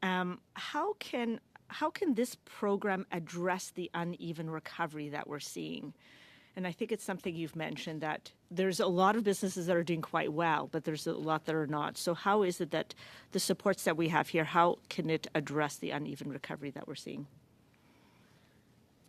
how can this program address the uneven recovery that we're seeing? And I think it's something you've mentioned, that there's a lot of businesses that are doing quite well, but there's a lot that are not. So how is it that the supports that we have here, how can it address the uneven recovery that we're seeing?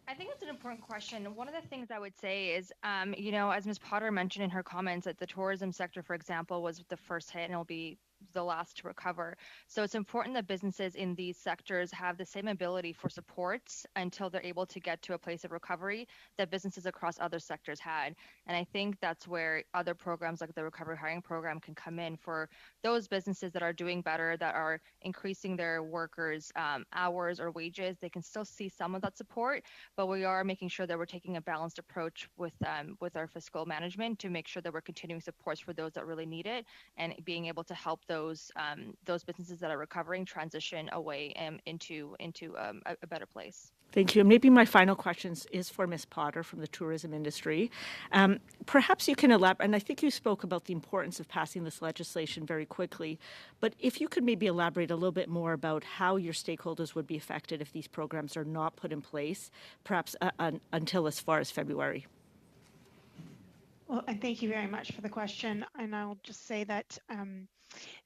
I think it's an important question. One of the things I would say is, as Ms. Potter mentioned in her comments, that the tourism sector, for example, was the first hit and it'll be the last to recover. So it's important that businesses in these sectors have the same ability for supports until they're able to get to a place of recovery that businesses across other sectors had. And I think that's where other programs like the Recovery Hiring Program can come in for those businesses that are doing better, that are increasing their workers' hours or wages. They can still see some of that support, but we are making sure that we're taking a balanced approach with our fiscal management to make sure that we're continuing supports for those that really need it, and being able to help those businesses that are recovering transition away into a better place. Thank you. And maybe my final question is for Ms. Potter from the tourism industry. Perhaps you can elaborate, and I think you spoke about the importance of passing this legislation very quickly, but if you could maybe elaborate a little bit more about how your stakeholders would be affected if these programs are not put in place, perhaps until as far as February. Well, and thank you very much for the question. And I'll just say that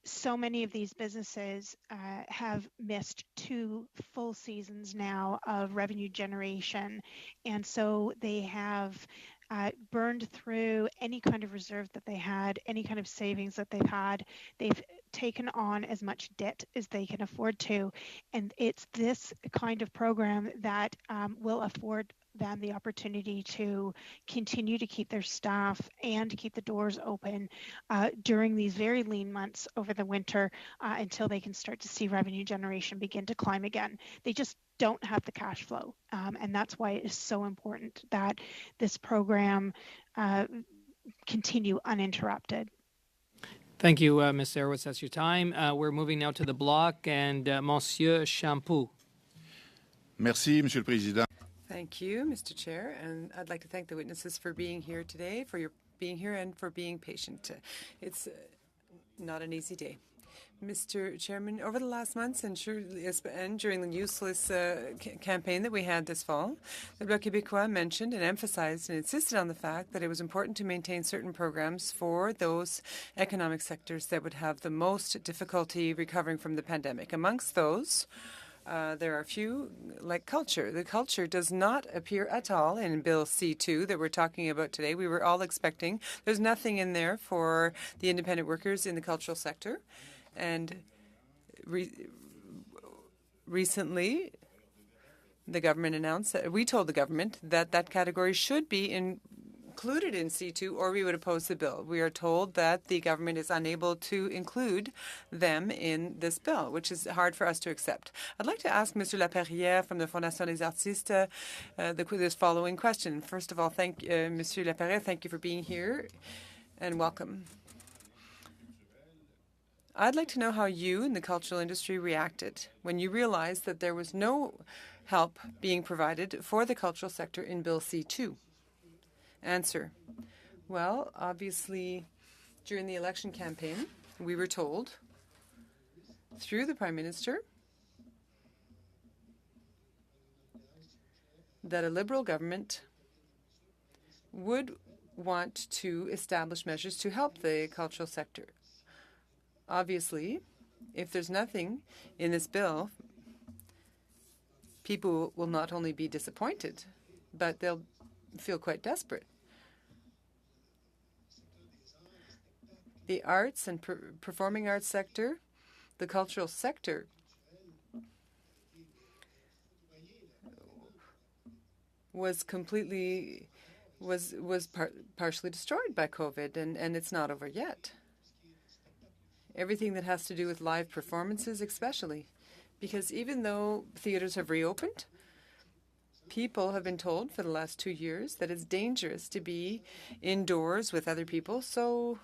so many of these businesses have missed 2 full seasons now of revenue generation. And so they have burned through any kind of reserve that they had, any kind of savings that they've had. They've taken on as much debt as they can afford to. And it's this kind of program that will afford them the opportunity to continue to keep their staff and keep the doors open during these very lean months over the winter until they can start to see revenue generation begin to climb again. They just don't have the cash flow. And that's why it is so important that this program continue uninterrupted. Thank you, Ms. Sarowitz. That's your time. We're moving now to the block, and Monsieur Champoux. Merci, Monsieur le Président. Thank you, Mr. Chair, and I'd like to thank the witnesses for being here today, for your being here, and for being patient. It's not an easy day. Mr. Chairman, over the last months and during the useless campaign that we had this fall, the Bloc Québécois mentioned and emphasized and insisted on the fact that it was important to maintain certain programs for those economic sectors that would have the most difficulty recovering from the pandemic. Amongst those, there are a few, like culture. The culture does not appear at all in Bill C2 that we're talking about today. We were all expecting. There's nothing in there for the independent workers in the cultural sector. And recently, the government announced that we told the government that that category should be included in C2, or we would oppose the bill. We are told that the government is unable to include them in this bill, which is hard for us to accept. I'd like to ask Mr. Laperrière from the Fondation des Artistes this following question. First of all, Monsieur Laperrière, thank you for being here and welcome. I'd like to know how you in the cultural industry reacted when you realized that there was no help being provided for the cultural sector in Bill C2. Answer. Well, obviously, during the election campaign, we were told through the Prime Minister that a Liberal government would want to establish measures to help the cultural sector. Obviously, if there's nothing in this bill, people will not only be disappointed, but they'll feel quite desperate. The arts and performing arts sector, the cultural sector, was partially destroyed by COVID, and it's not over yet. Everything that has to do with live performances especially, because even though theaters have reopened, people have been told for the last 2 years that it's dangerous to be indoors with other people, so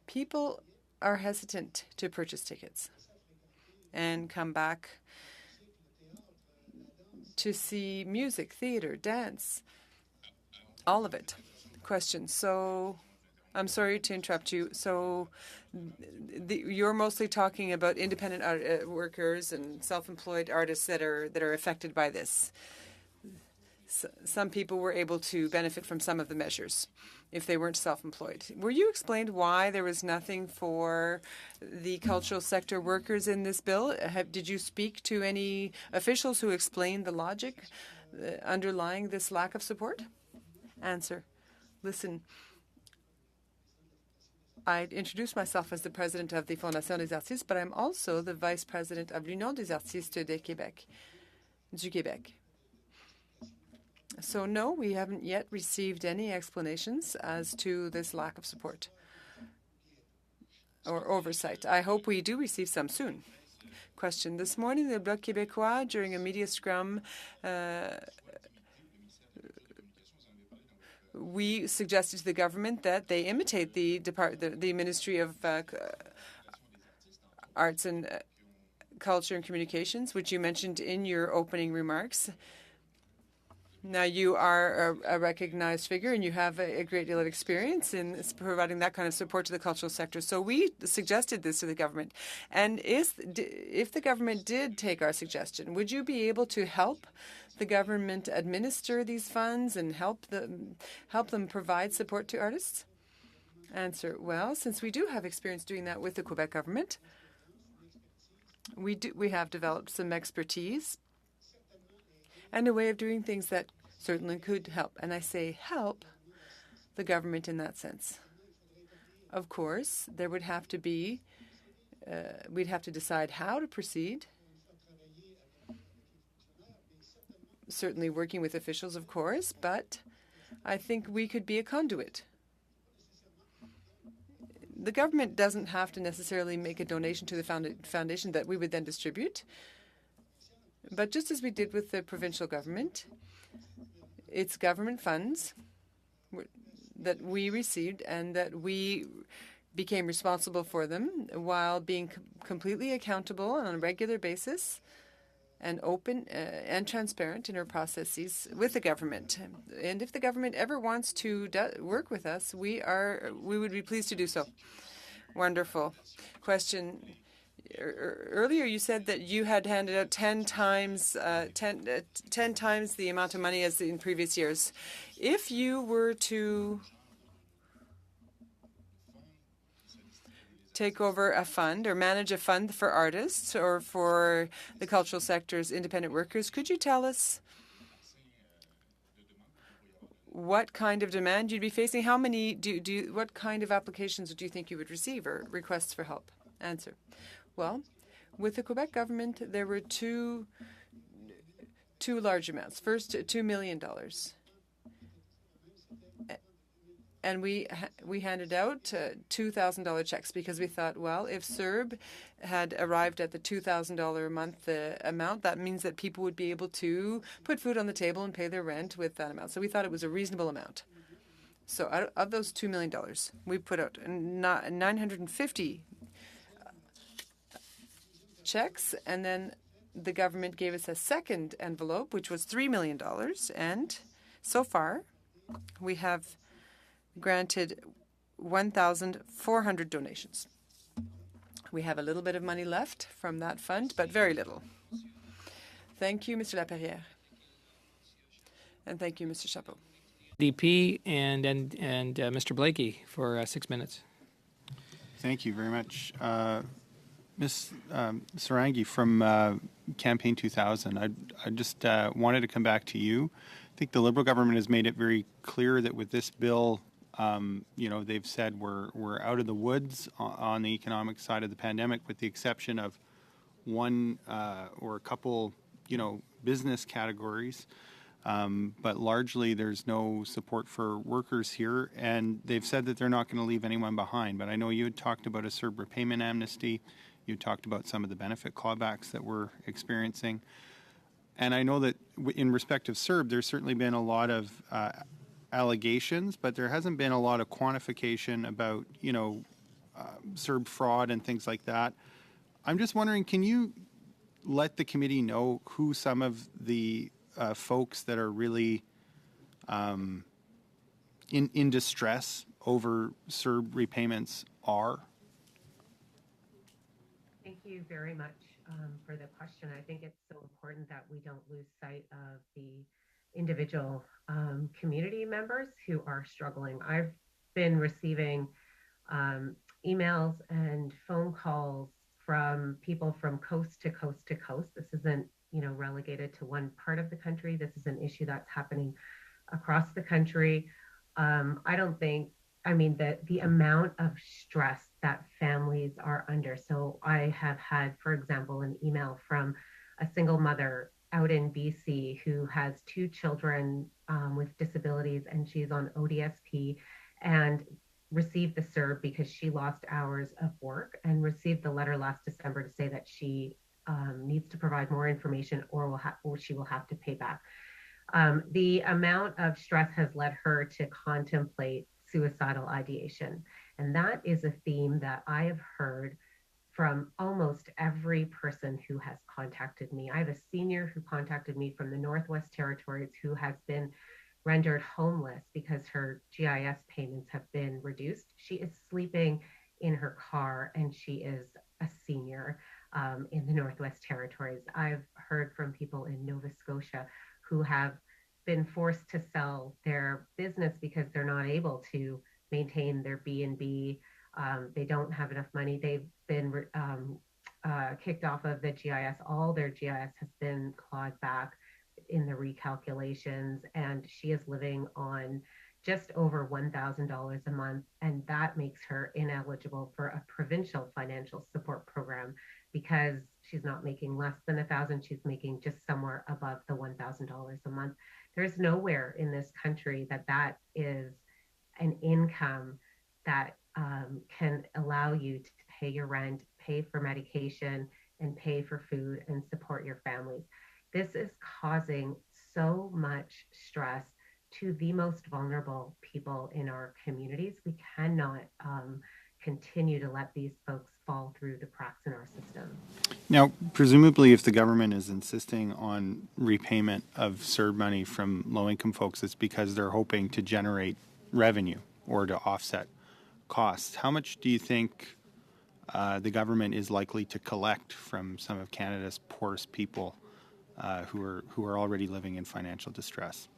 people are hesitant to purchase tickets and come back to see music, theater, dance, all of it. Question. So, I'm sorry to interrupt you. So, you're mostly talking about independent workers and self-employed artists that are affected by this. Some people were able to benefit from some of the measures if they weren't self-employed. Were you explained why there was nothing for the cultural sector workers in this bill? Did you speak to any officials who explained the logic underlying this lack of support? Answer. Listen, I introduced myself as the president of the Fondation des Artistes, but I'm also the vice president of l'Union des Artistes du Québec. So no, we haven't yet received any explanations as to this lack of support or oversight. I hope we do receive some soon. Question. This morning, the Bloc Québécois, during a media scrum, we suggested to the government that they imitate the Ministry of Arts and Culture and Communications, which you mentioned in your opening remarks. Now, you are a recognized figure and you have a great deal of experience in providing that kind of support to the cultural sector. So we suggested this to the government. And if the government did take our suggestion, would you be able to help the government administer these funds and help them provide support to artists? Answer. Well, since we do have experience doing that with the Quebec government, we have developed some expertise and a way of doing things that certainly could help. And I say help the government in that sense. Of course, there would have to be, we'd have to decide how to proceed. Certainly working with officials, of course, but I think we could be a conduit. The government doesn't have to necessarily make a donation to the foundation that we would then distribute. But just as we did with the provincial government, it's government funds that we received and that we became responsible for them while being completely accountable on a regular basis and open and transparent in our processes with the government. And if the government ever wants to work with us, we would be pleased to do so. Wonderful. Question. Earlier, you said that you had handed out 10 times the amount of money as in previous years. If you were to take over a fund or manage a fund for artists or for the cultural sector's independent workers, could you tell us what kind of demand you'd be facing? How many what kind of applications do you think you would receive or requests for help? Answer. Well, with the Quebec government, there were two large amounts. First, $2 million. And we handed out $2,000 checks because we thought, well, if CERB had arrived at the $2,000 a month amount, that means that people would be able to put food on the table and pay their rent with that amount. So we thought it was a reasonable amount. So out of those $2 million, we put out 950 checks, and then the government gave us a second envelope, which was $3 million. And so far, we have granted 1,400 donations. We have a little bit of money left from that fund, but very little. Thank you, Mr. Laperrière. And thank you, Mr. Chapeau. DP and Mr. Blakey for 6 minutes. Thank you very much. Ms. Sarangi from Campaign 2000, I just wanted to come back to you. I think the Liberal government has made it very clear that with this bill, they've said we're out of the woods on the economic side of the pandemic, with the exception of one or a couple, business categories. But largely, there's no support for workers here, and they've said that they're not going to leave anyone behind. But I know you had talked about a CERB repayment amnesty. You talked about some of the benefit clawbacks that we're experiencing. And I know that in respect of CERB, there's certainly been a lot of allegations, but there hasn't been a lot of quantification about, CERB fraud and things like that. I'm just wondering, can you let the committee know who some of the folks that are really in distress over CERB repayments are? Thank you very much for the question. I think it's so important that we don't lose sight of the individual community members who are struggling. I've been receiving emails and phone calls from people from coast to coast to coast. This isn't, relegated to one part of the country. This is an issue that's happening across the country. The amount of stress that families are under. So I have had, for example, an email from a single mother out in BC who has 2 children with disabilities, and she's on ODSP and received the CERB because she lost hours of work, and received the letter last December to say that she needs to provide more information or she will have to pay back. The amount of stress has led her to contemplate suicidal ideation. And that is a theme that I have heard from almost every person who has contacted me. I have a senior who contacted me from the Northwest Territories who has been rendered homeless because her GIS payments have been reduced. She is sleeping in her car, and she is a senior in the Northwest Territories. I've heard from people in Nova Scotia who have been forced to sell their business because they're not able to maintain their B&B. They don't have enough money. They've been kicked off of the GIS. All their GIS has been clawed back in the recalculations, and she is living on just over $1,000 a month, and that makes her ineligible for a provincial financial support program because she's not making less than $1,000. She's making just somewhere above the $1,000 a month. There's nowhere in this country that is an income that can allow you to pay your rent, pay for medication, and pay for food and support your families. This is causing so much stress to the most vulnerable people in our communities. We cannot continue to let these folks fall through the cracks in our system. Now, presumably, if the government is insisting on repayment of CERB money from low-income folks, it's because they're hoping to generate revenue or to offset costs. How much do you think the government is likely to collect from some of Canada's poorest people who are already living in financial distress?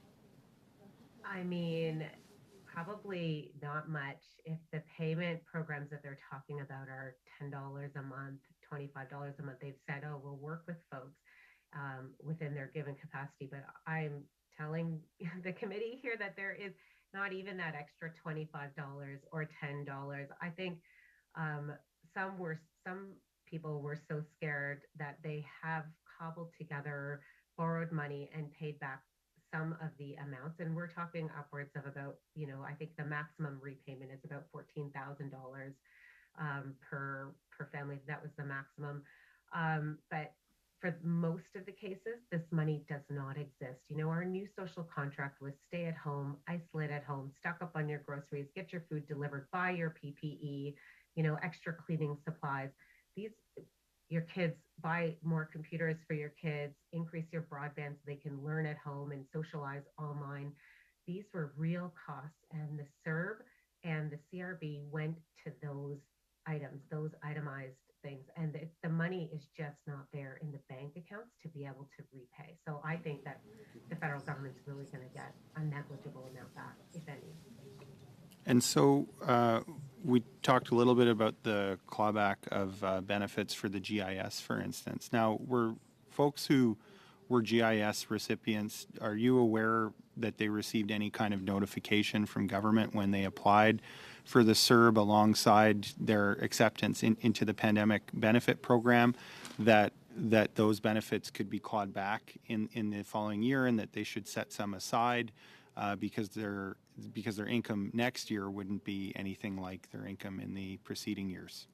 Probably not much. If the payment programs that they're talking about are $10 a month, $25 a month, they've said, oh, we'll work with folks within their given capacity. But I'm telling the committee here that there is not even that extra $25 or $10. I think some people were so scared that they have cobbled together borrowed money and paid back some of the amounts, and we're talking upwards of about, I think the maximum repayment is about $14,000 per family. That was the maximum. But for most of the cases, this money does not exist. Our new social contract was stay at home, isolate at home, stock up on your groceries, get your food delivered, buy your PPE, extra cleaning supplies. Your kids, buy more computers for your kids, increase your broadband so they can learn at home and socialize online. These were real costs, and the CERB and the CRB went to those items, those itemized things, and the money is just not there in the bank accounts to be able to repay. So I think that the federal government's really going to get a negligible amount back, if any. And so we talked a little bit about the clawback of benefits for the GIS, for instance. Now, were folks who were GIS recipients, are you aware that they received any kind of notification from government when they applied for the CERB alongside their acceptance into the pandemic benefit program, that those benefits could be clawed back in the following year, and that they should set some aside because their income next year wouldn't be anything like their income in the preceding years?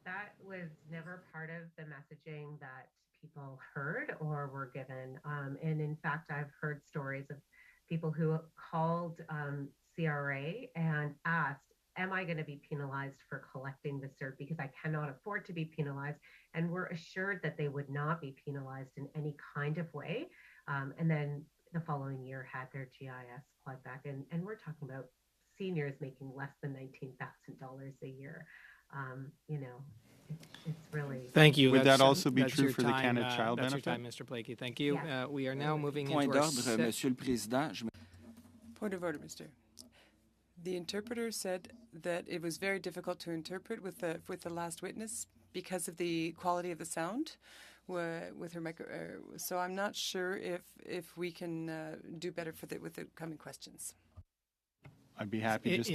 That was never part of the messaging that people heard or were given. And in fact, I've heard stories of people who called CRA and asked, am I going to be penalized for collecting the CERB because I cannot afford to be penalized? And were assured that they would not be penalized in any kind of way. And then the following year had their GIS clawed back. And we're talking about seniors making less than $19,000 a year. It's really. Thank you. Would that also be that's true your for the time, Canada Child that's Benefit? your time, Mr. Blakey. Thank you. Yeah. We are now moving Point into our d'ordre, Monsieur le Président. Point of order, Mr. The interpreter said that it was very difficult to interpret with the last witness because of the quality of the sound with her micro. So I'm not sure if we can do better with the coming questions. I'd be happy just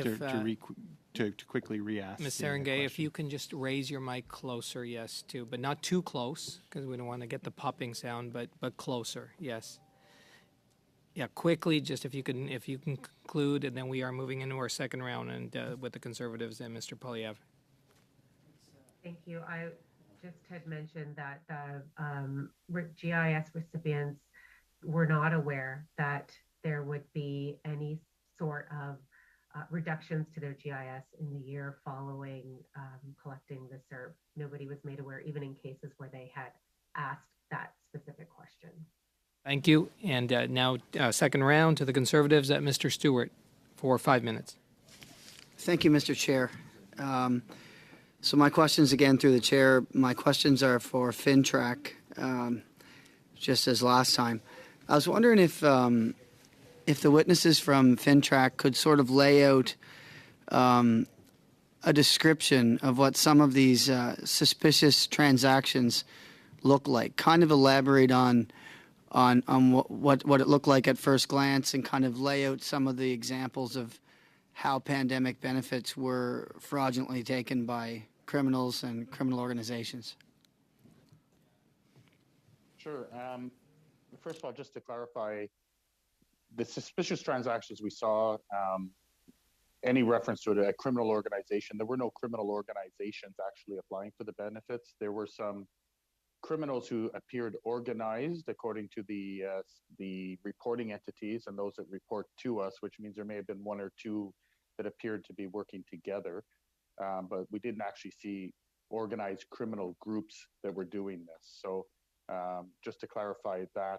to quickly re-ask. Ms. Serengay, if you can just raise your mic closer, yes, too, but not too close because we don't want to get the popping sound, but closer, yes. Yeah, quickly, just if you can conclude, and then we are moving into our second round and with the Conservatives and Mr. Poilievre. Thank you. I just had mentioned that the GIS recipients were not aware that there would be any sort of reductions to their GIS in the year following collecting the CERB. Nobody was made aware, even in cases where they had asked that specific question. Thank you. And now second round to the Conservatives at Mr. Stewart for 5 minutes. Thank you, Mr. Chair. So my questions, again, through the chair, my questions are for FinTrack, just as last time. I was wondering if the witnesses from FinTrack could sort of lay out a description of what some of these suspicious transactions look like, kind of elaborate on what it looked like at first glance, and kind of lay out some of the examples of how pandemic benefits were fraudulently taken by criminals and criminal organizations. Sure. First of all, just to clarify, the suspicious transactions we saw, any reference to a criminal organization, there were no criminal organizations actually applying for the benefits. There were some criminals who appeared organized according to the reporting entities and those that report to us, which means there may have been one or two that appeared to be working together. But we didn't actually see organized criminal groups that were doing this. So just to clarify that.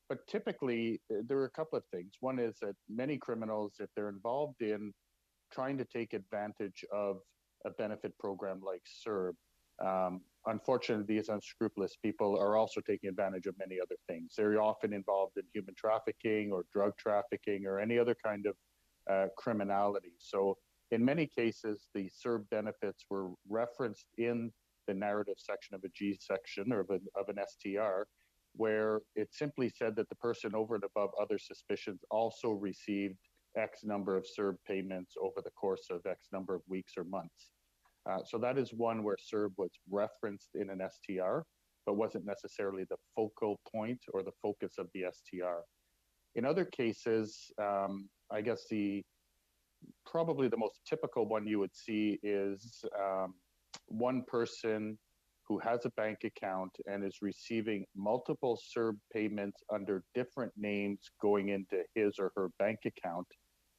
But typically, there are a couple of things. One is that many criminals, if they're involved in trying to take advantage of a benefit program like CERB, unfortunately, these unscrupulous people are also taking advantage of many other things. They're often involved in human trafficking or drug trafficking or any other kind of criminality. So in many cases, the CERB benefits were referenced in the narrative section of a G section or of an STR, where it simply said that the person over and above other suspicions also received X number of CERB payments over the course of X number of weeks or months. So that is one where CERB was referenced in an STR, but wasn't necessarily the focal point or the focus of the STR. In other cases, I guess probably the most typical one you would see is one person who has a bank account and is receiving multiple CERB payments under different names going into his or her bank account.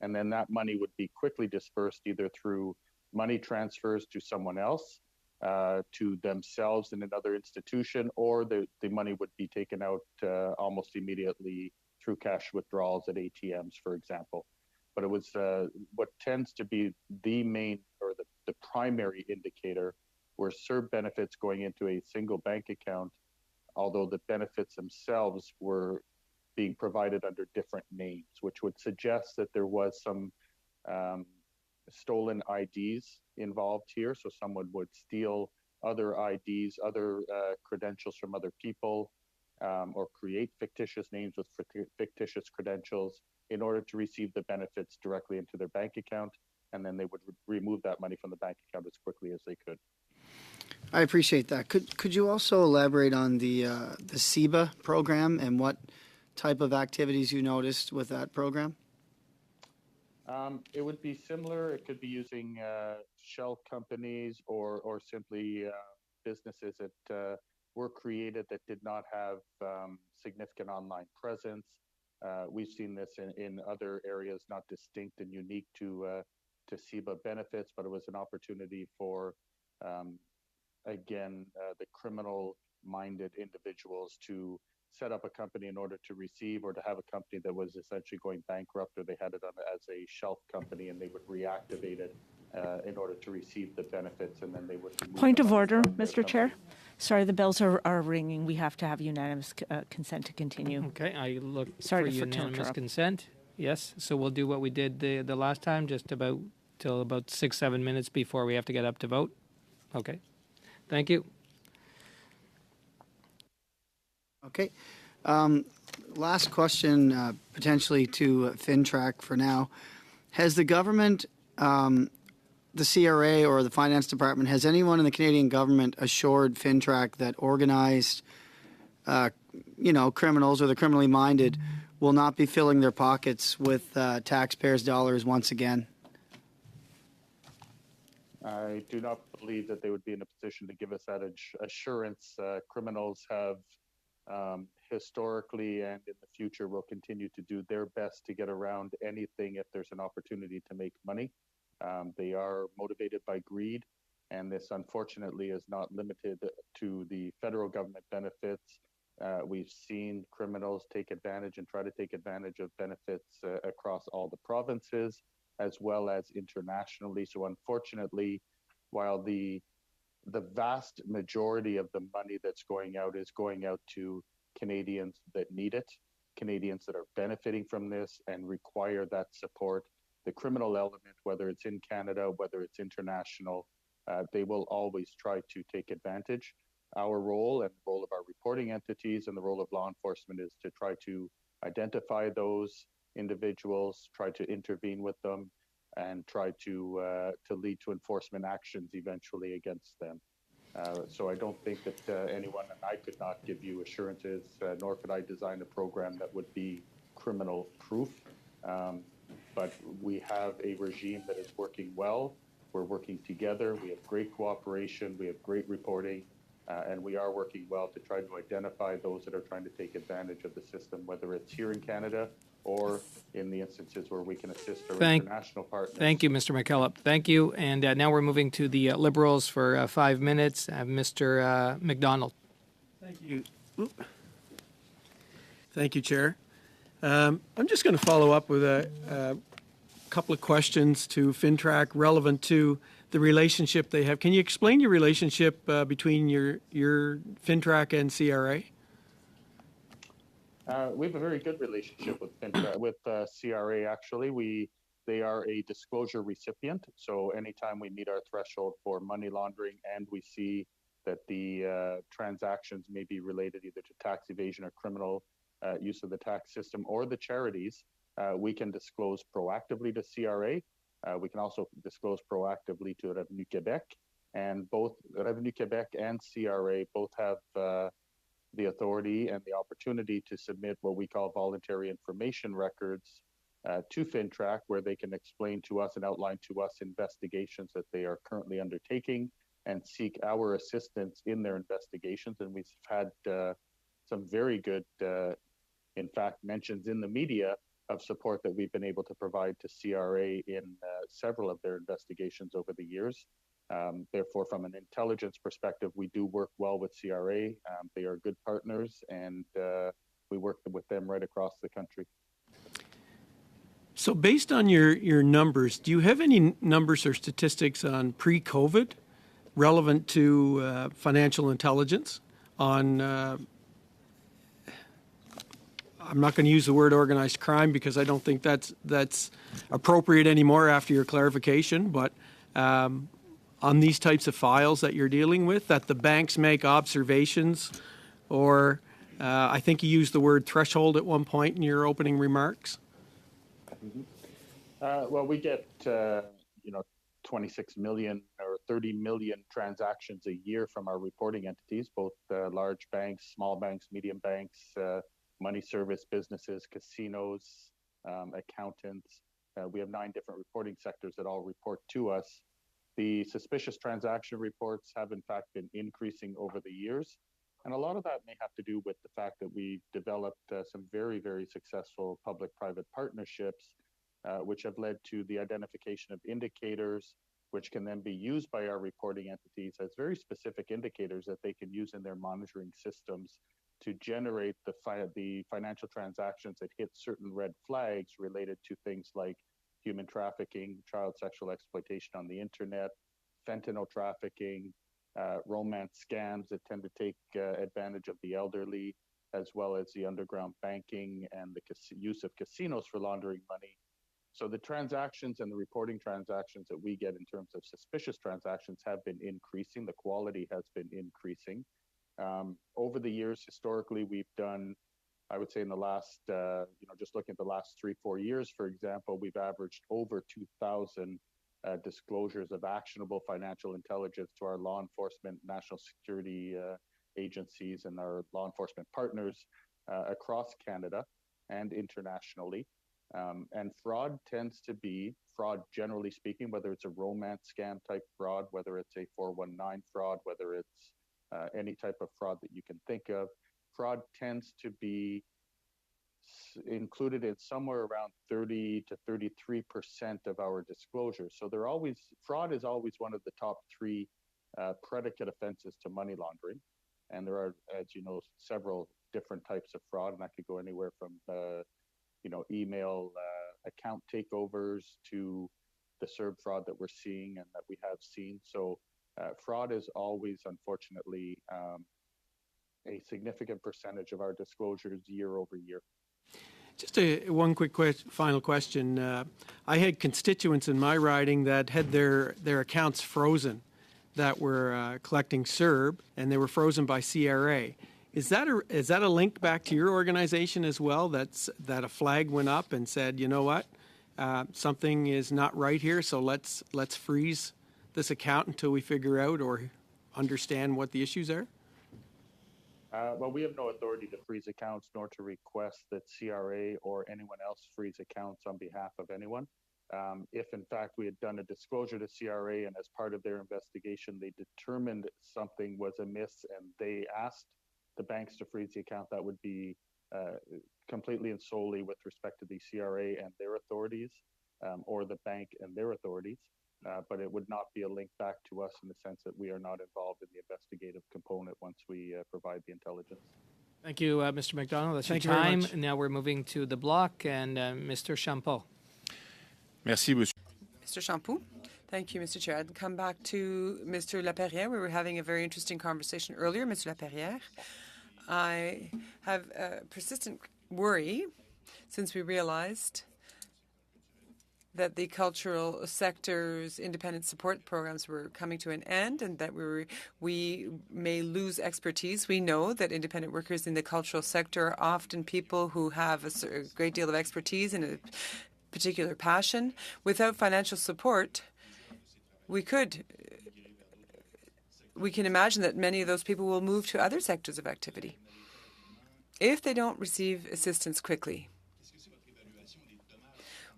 And then that money would be quickly dispersed either through money transfers to someone else, to themselves in another institution, or the money would be taken out almost immediately through cash withdrawals at ATMs, for example. But it was what tends to be the main or the primary indicator were CERB benefits going into a single bank account, although the benefits themselves were being provided under different names, which would suggest that there was some stolen IDs involved here. So someone would steal other IDs, other credentials from other people, or create fictitious names with fictitious credentials in order to receive the benefits directly into their bank account, and then they would remove that money from the bank account as quickly as they could. I appreciate that. Could you also elaborate on the CEBA program and what type of activities you noticed with that program? It would be similar. It could be using shell companies or simply businesses that were created that did not have significant online presence. We've seen this in other areas, not distinct and unique to CEBA benefits, but it was an opportunity for, the criminal-minded individuals to set up a company in order to receive, or to have a company that was essentially going bankrupt, or they had it on as a shelf company, and they would reactivate it in order to receive the benefits, and then they would. Point of order, Mr. Chair. Sorry, the bells are ringing. We have to have unanimous consent to continue. Okay, I look Sorry for to unanimous interrupt. consent. Yes, so we'll do what we did the last time, just about till about 6-7 minutes before we have to get up to vote. Okay, thank you. Okay. Last question, potentially to FinTrack for now. Has the government, the CRA or the Finance Department, has anyone in the Canadian government assured FinTrack that organized, criminals or the criminally minded will not be filling their pockets with taxpayers' dollars once again? I do not believe that they would be in a position to give us that assurance. Criminals have historically and in the future will continue to do their best to get around anything if there's an opportunity to make money. They are motivated by greed, and this unfortunately is not limited to the federal government benefits. We've seen criminals take advantage and try to take advantage of benefits across all the provinces as well as internationally. So unfortunately, while the vast majority of the money that's going out is going out to Canadians that need it, Canadians that are benefiting from this and require that support, the criminal element, whether it's in Canada, whether it's international, they will always try to take advantage. Our role and the role of our reporting entities and the role of law enforcement is to try to identify those individuals, try to intervene with them, and try to lead to enforcement actions eventually against them. So I don't think that anyone, and I could not give you assurances, nor could I design a program that would be criminal proof. But we have a regime that is working well. We're working together. We have great cooperation. We have great reporting. And we are working well to try to identify those that are trying to take advantage of the system, whether it's here in Canada or in the instances where we can assist our international partners. Thank you, Mr. McKillop. Thank you. And now we're moving to the Liberals for 5 minutes. Mr. McDonald. Thank you. Thank you, Chair. I'm just going to follow up with a couple of questions to FinTrack relevant to the relationship they have. Can you explain your relationship between your FinTrack and CRA? We have a very good relationship with FinTrack, with CRA. Actually, they are a disclosure recipient. So anytime we meet our threshold for money laundering and we see that the transactions may be related either to tax evasion or criminal use of the tax system or the charities, we can disclose proactively to CRA. We can also disclose proactively to Revenu Québec, and both Revenu Québec and CRA both have the authority and the opportunity to submit what we call voluntary information records to FinTrack, where they can explain to us and outline to us investigations that they are currently undertaking and seek our assistance in their investigations. And we've had some very good, in fact, mentions in the media of support that we've been able to provide to CRA in several of their investigations over the years. Therefore, from an intelligence perspective, we do work well with CRA. They are good partners, and we work with them right across the country. So based on your numbers, do you have any numbers or statistics on pre-COVID relevant to financial intelligence on I'm not going to use the word organized crime because I don't think that's appropriate anymore after your clarification, but on these types of files that you're dealing with, that the banks make observations, or I think you used the word threshold at one point in your opening remarks. Well, we get 26 million or 30 million transactions a year from our reporting entities, both large banks, small banks, medium banks, money service businesses, casinos, accountants. We have 9 different reporting sectors that all report to us. The suspicious transaction reports have in fact been increasing over the years. And a lot of that may have to do with the fact that we've developed some very, very successful public-private partnerships, which have led to the identification of indicators, which can then be used by our reporting entities as very specific indicators that they can use in their monitoring systems to generate the financial transactions that hit certain red flags related to things like human trafficking, child sexual exploitation on the internet, fentanyl trafficking, romance scams that tend to take advantage of the elderly, as well as the underground banking and the use of casinos for laundering money. So the transactions and the reporting transactions that we get in terms of suspicious transactions have been increasing. The quality has been increasing. Over the years, historically, we've done, I would say in the last, just looking at the last 3-4 years, for example, we've averaged over 2,000 disclosures of actionable financial intelligence to our law enforcement, national security agencies, and our law enforcement partners across Canada and internationally. And fraud tends to be fraud, generally speaking, whether it's a romance scam type fraud, whether it's a 419 fraud, whether it's any type of fraud that you can think of. Fraud tends to be included in somewhere around 30 to 33% of our disclosures. So fraud is always one of the top 3 predicate offenses to money laundering. And there are, as you know, several different types of fraud, and that could go anywhere from email account takeovers to the CERB fraud that we're seeing and that we have seen. So fraud is always, unfortunately, a significant percentage of our disclosures year over year. Just one quick final question. I had constituents in my riding that had their accounts frozen that were collecting CERB, and they were frozen by CRA. Is that a link back to your organization as well? That a flag went up and said, you know what, something is not right here, so let's freeze this account until we figure out or understand what the issues are? Well, we have no authority to freeze accounts nor to request that CRA or anyone else freeze accounts on behalf of anyone. If in fact we had done a disclosure to CRA and as part of their investigation they determined something was amiss and they asked the banks to freeze the account, that would be completely and solely with respect to the CRA and their authorities, or the bank and their authorities. But it would not be a link back to us in the sense that we are not involved in the investigative component once we provide the intelligence. Thank you, Mr. McDonald. That's your Thank you very time. much. Now we're moving to the block, and Mr. Champeau. Merci, Monsieur. Mr. Champoux. Thank you, Mr. Chair. I'd come back to Mr. Laperrière. We were having a very interesting conversation earlier, Mr. Laperrière. I have a persistent worry since we realized that the cultural sector's independent support programs were coming to an end and that we may lose expertise. We know that independent workers in the cultural sector are often people who have a great deal of expertise and a particular passion. Without financial support, we can imagine that many of those people will move to other sectors of activity if they don't receive assistance quickly.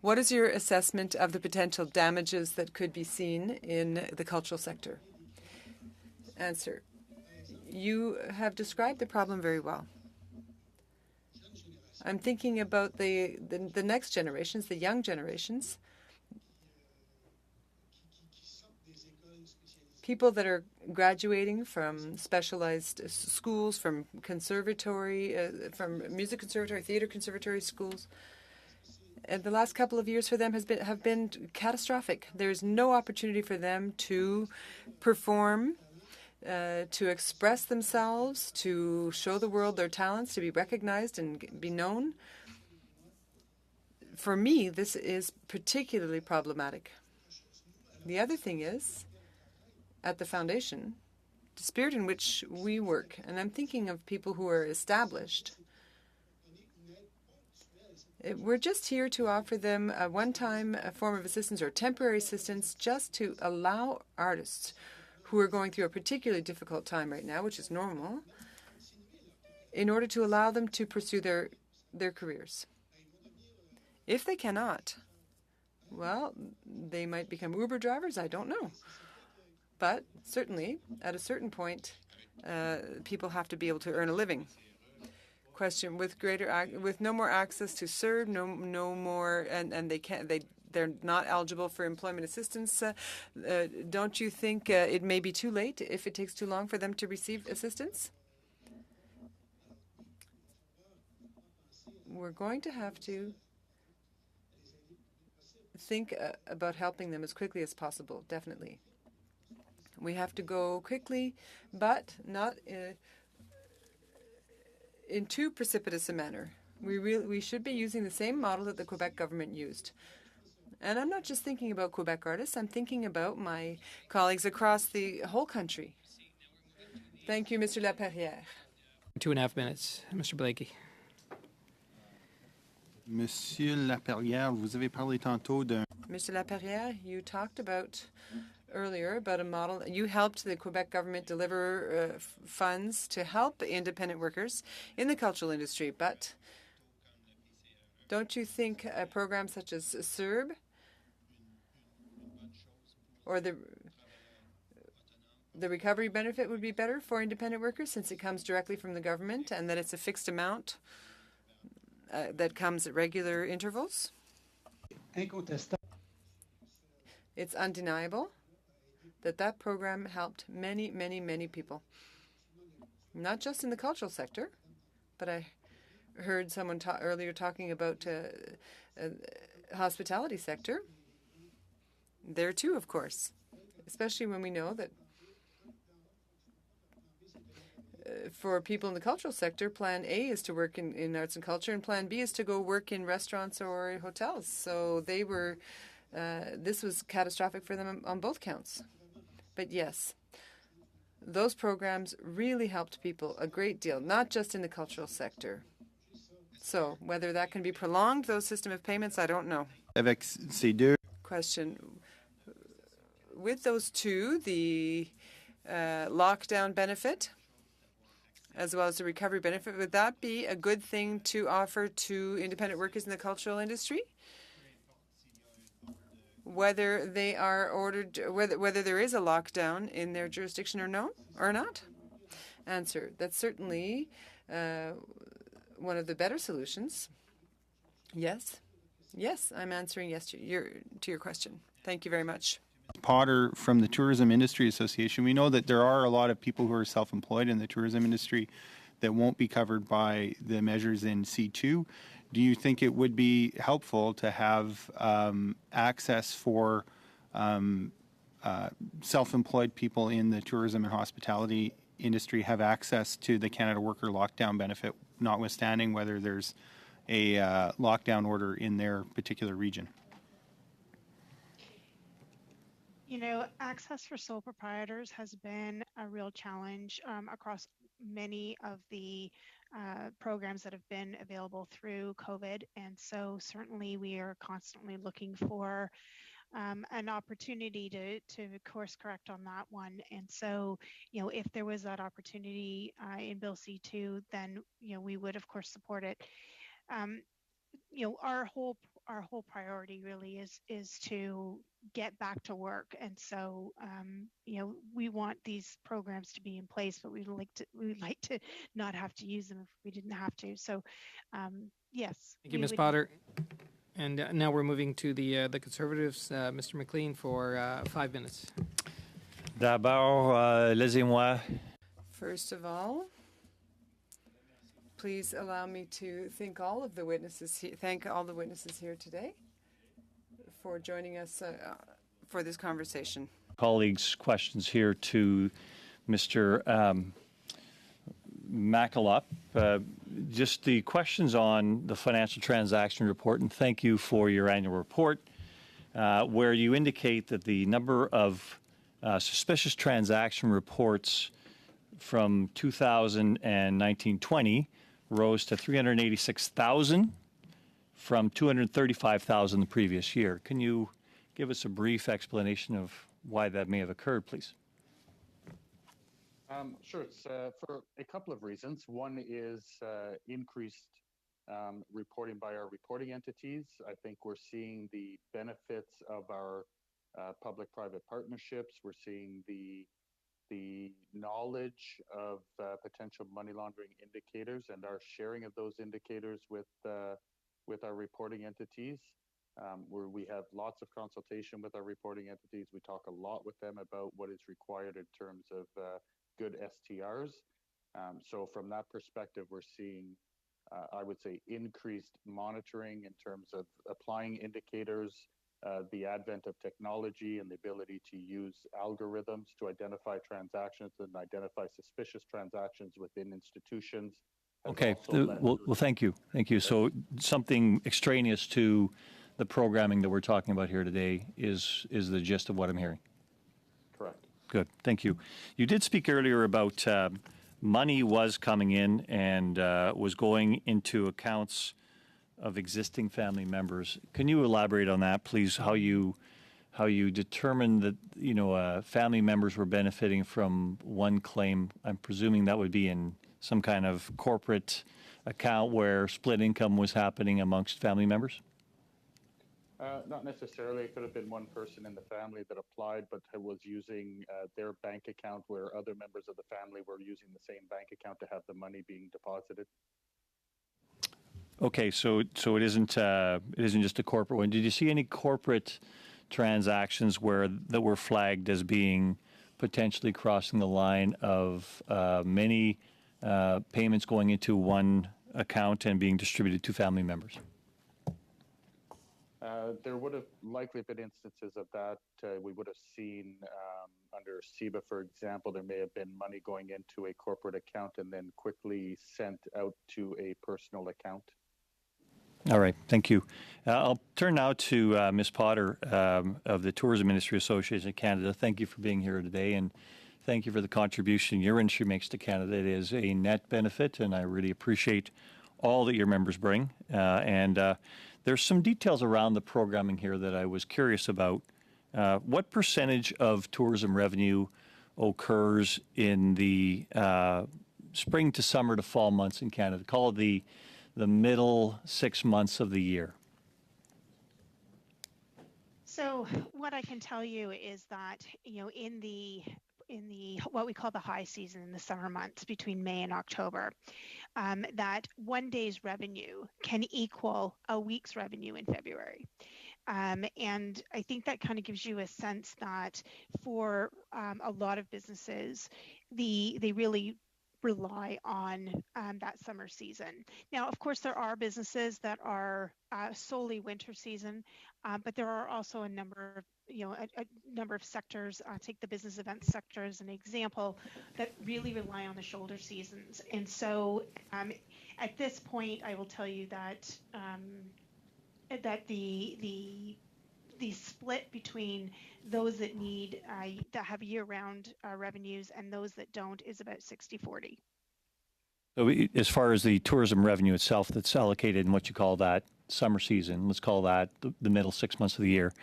What is your assessment of the potential damages that could be seen in the cultural sector? Answer. You have described the problem very well. I'm thinking about the next generations, the young generations, people that are graduating from specialized schools, from conservatory, from music conservatory, theater conservatory schools. And the last couple of years for them have been catastrophic. There's no opportunity for them to perform to express themselves, to show the world their talents, to be recognized and be known. For me, this is particularly problematic. The other thing is, at the foundation, the spirit in which we work, and I'm thinking of people who are established, we're just here to offer them a one-time form of assistance or temporary assistance just to allow artists who are going through a particularly difficult time right now, which is normal, in order to allow them to pursue their careers. If they cannot, well, they might become Uber drivers, I don't know. But certainly, at a certain point, people have to be able to earn a living. Question: with no more access to CERB, no more, and they're not eligible for employment assistance. Don't you think it may be too late if it takes too long for them to receive assistance? We're going to have to think about helping them as quickly as possible. Definitely, we have to go quickly, but not in too precipitous a manner. We should be using the same model that the Quebec government used. And I'm not just thinking about Quebec artists, I'm thinking about my colleagues across the whole country. Thank you, Mr. Laperrière. 2.5 minutes. Mr. Blakey. Monsieur Laperrière, vous avez parlé tantôt d'un... Mr. Laperrière, you talked about earlier about a model. You helped the Quebec government deliver funds to help independent workers in the cultural industry, but don't you think a program such as CERB or the recovery benefit would be better for independent workers since it comes directly from the government and that it's a fixed amount that comes at regular intervals? It's undeniable that program helped many, many, many people. Not just in the cultural sector, but I heard someone earlier talking about hospitality sector. There too, of course, especially when we know that for people in the cultural sector, Plan A is to work in arts and culture, and Plan B is to go work in restaurants or hotels. So they were, this was catastrophic for them on both counts. But yes, those programs really helped people a great deal, not just in the cultural sector. So whether that can be prolonged, those system of payments, I don't know. Avec ces deux... Question. With those two, the lockdown benefit, as well as the recovery benefit, would that be a good thing to offer to independent workers in the cultural industry? Whether they are ordered, whether there is a lockdown in their jurisdiction or not? Answer: that's certainly one of the better solutions. Yes, I'm answering yes to your question. Thank you very much. Potter from the Tourism Industry Association. We know that there are a lot of people who are self-employed in the tourism industry that won't be covered by the measures in C2. Do you think it would be helpful to have access for self-employed people in the tourism and hospitality industry have access to the Canada Worker Lockdown Benefit, notwithstanding whether there's a lockdown order in their particular region? You know, access for sole proprietors has been a real challenge across many of the programs that have been available through COVID. And so certainly we are constantly looking for an opportunity to course correct on that one. And so, you know, if there was that opportunity in Bill C2, then, you know, we would of course support it. You know, our whole priority really is to get back to work, and so you know, we want these programs to be in place, but we'd like to not have to use them if we didn't have to. So yes. Thank you, Ms. Potter. And now we're moving to the Conservatives. Mr. McLean for 5 minutes. D'abord, laissez-moi. First of all, please allow me to thank all the witnesses here today for joining us for this conversation. Colleagues' questions here to Mr. McAlop. Just the questions on the financial transaction report, and thank you for your annual report, where you indicate that the number of suspicious transaction reports from 2019-20 rose to 386,000 from 235,000 the previous year. Can you give us a brief explanation of why that may have occurred, please? Sure. It's for a couple of reasons. One is increased reporting by our reporting entities. I think we're seeing the benefits of our public-private partnerships. We're seeing the knowledge of potential money laundering indicators and our sharing of those indicators with our reporting entities. Where we have lots of consultation with our reporting entities. We talk a lot with them about what is required in terms of good STRs. So from that perspective, we're seeing, I would say, increased monitoring in terms of applying indicators, the advent of technology and the ability to use algorithms to identify transactions and identify suspicious transactions within institutions. Okay, well, thank you. Thank you. So something extraneous to the programming that we're talking about here today is the gist of what I'm hearing. Correct. Good, thank you. You did speak earlier about money was coming in and was going into accounts of existing family members. Can you elaborate on that, please? How you determined that family members were benefiting from one claim? I'm presuming that would be in some kind of corporate account where split income was happening amongst family members. Not necessarily. It could have been one person in the family that applied, but was using their bank account where other members of the family were using the same bank account to have the money being deposited. Okay, so it isn't just a corporate one. Did you see any corporate transactions that were flagged as being potentially crossing the line of many payments going into one account and being distributed to family members? There would have likely been instances of that. We would have seen under CEBA, for example, there may have been money going into a corporate account and then quickly sent out to a personal account. All right, thank you. I'll turn now to Ms. Potter of the Tourism Industry Association of Canada. Thank you for being here today, and thank you for the contribution your industry makes to Canada. It is a net benefit, and I really appreciate all that your members bring. There's some details around the programming here that I was curious about. What percentage of tourism revenue occurs in the spring to summer to fall months in Canada? Call it the middle 6 months of the year. So what I can tell you is that, in the what we call the high season in the summer months between May and October, that one day's revenue can equal a week's revenue in February. And I think that kind of gives you a sense that for a lot of businesses, they really rely on that summer season. Now, of course, there are businesses that are solely winter season, but there are also a number of a number of sectors. Take the business event sector as an example, that really rely on the shoulder seasons. And so, at this point, I will tell you that that the split between those that need that have year-round revenues and those that don't is about 60-40. So as far as the tourism revenue itself that's allocated in what you call that summer season, let's call that the middle 6 months of the year,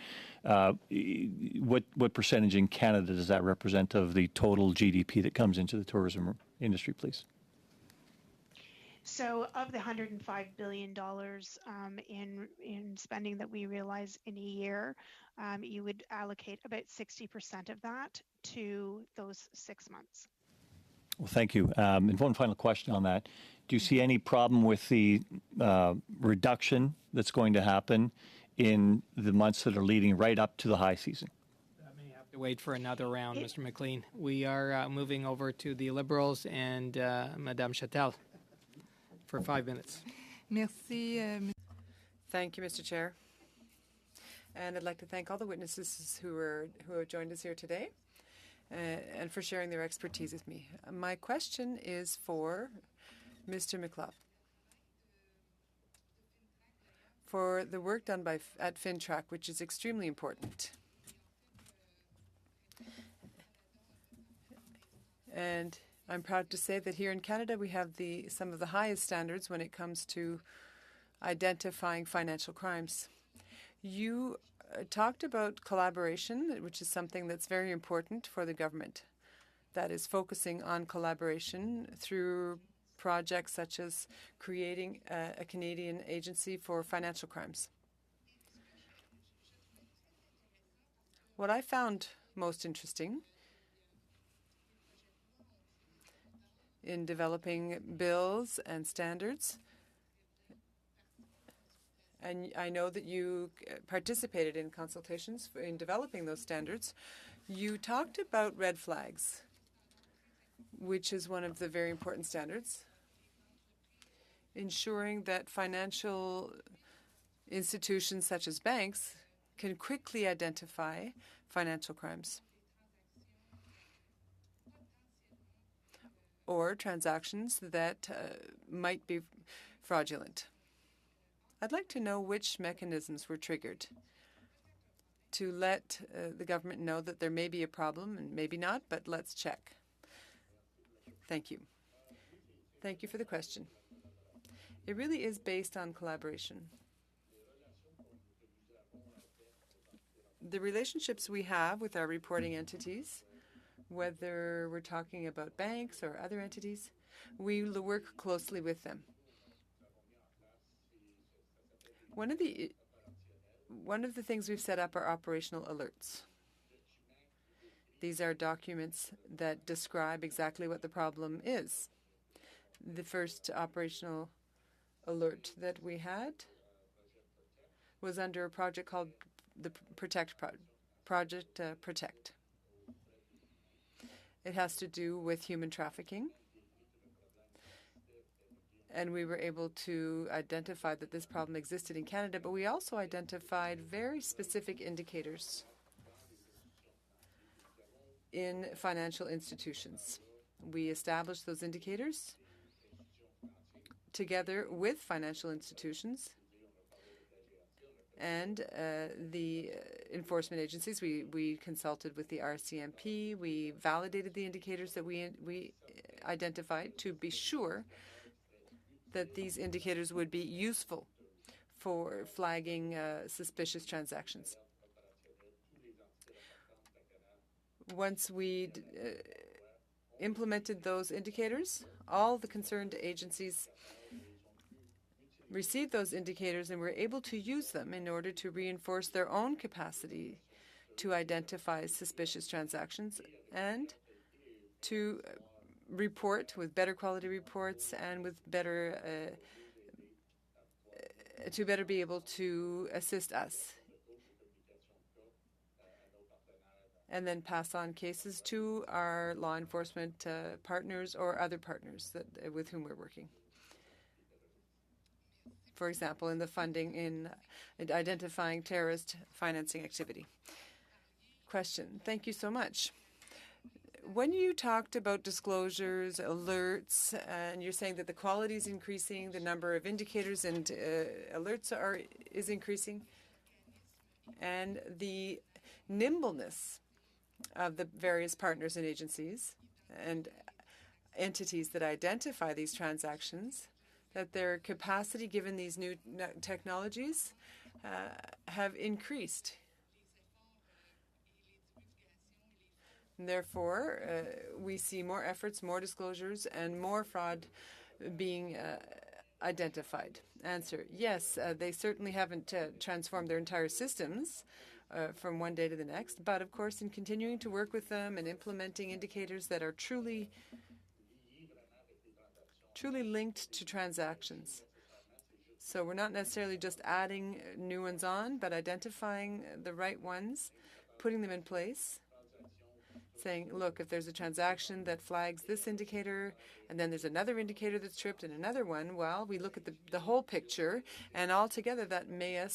what percentage in Canada does that represent of the total GDP that comes into the tourism industry, please? So of the $105 billion in spending that we realize in a year, you would allocate about 60% of that to those 6 months. Well, thank you. And one final question on that. Do you see any problem with the reduction that's going to happen in the months that are leading right up to the high season? I may have to wait for another round, Mr. McLean. We are moving over to the Liberals and Madame Chatel for 5 minutes. Merci. Thank you, Mr. Chair. And I'd like to thank all the witnesses who have joined us here today. and for sharing their expertise with me. My question is for Mr. McLeod. For the work done at FinTrack, which is extremely important. And I'm proud to say that here in Canada, we have some of the highest standards when it comes to identifying financial crimes. You talked about collaboration, which is something that's very important for the government. That is focusing on collaboration through projects such as creating a Canadian agency for financial crimes. What I found most interesting in developing bills and standards, and I know that you participated in consultations in developing those standards, you talked about red flags, which is one of the very important standards, ensuring that financial institutions such as banks can quickly identify financial crimes or transactions that might be fraudulent. I'd like to know which mechanisms were triggered to let the government know that there may be a problem and maybe not, but let's check. Thank you. Thank you for the question. It really is based on collaboration. The relationships we have with our reporting entities, whether we're talking about banks or other entities, we work closely with them. One of the things we've set up are operational alerts. These are documents that describe exactly what the problem is. The first operational alert that we had was under a project called the Project Protect. It has to do with human trafficking. And we were able to identify that this problem existed in Canada, but we also identified very specific indicators in financial institutions. We established those indicators together with financial institutions and the enforcement agencies. We consulted with the RCMP. We validated the indicators that we identified to be sure that these indicators would be useful for flagging suspicious transactions. Once we implemented those indicators, all the concerned agencies received those indicators and were able to use them in order to reinforce their own capacity to identify suspicious transactions and to report with better quality reports and with better to better be able to assist us and then pass on cases to our law enforcement partners or other partners with whom we're working. For example, in the funding in identifying terrorist financing activity. Question. Thank you so much. When you talked about disclosures, alerts, and you're saying that the quality is increasing, the number of indicators and alerts is increasing, and the nimbleness of the various partners and agencies and entities that identify these transactions, that their capacity, given these new technologies, have increased. And therefore, we see more efforts, more disclosures, and more fraud being identified. Answer, yes, they certainly haven't transformed their entire systems from one day to the next, but of course, in continuing to work with them and implementing indicators that are truly linked to transactions. So we're not necessarily just adding new ones on, but identifying the right ones, putting them in place, saying, look, if there's a transaction that flags this indicator, and then there's another indicator that's tripped and another one, well, we look at the whole picture, and altogether that may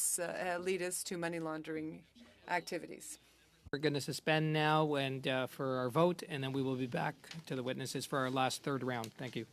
lead us to money laundering activities. We're going to suspend now and for our vote, and then we will be back to the witnesses for our last third round. Thank you.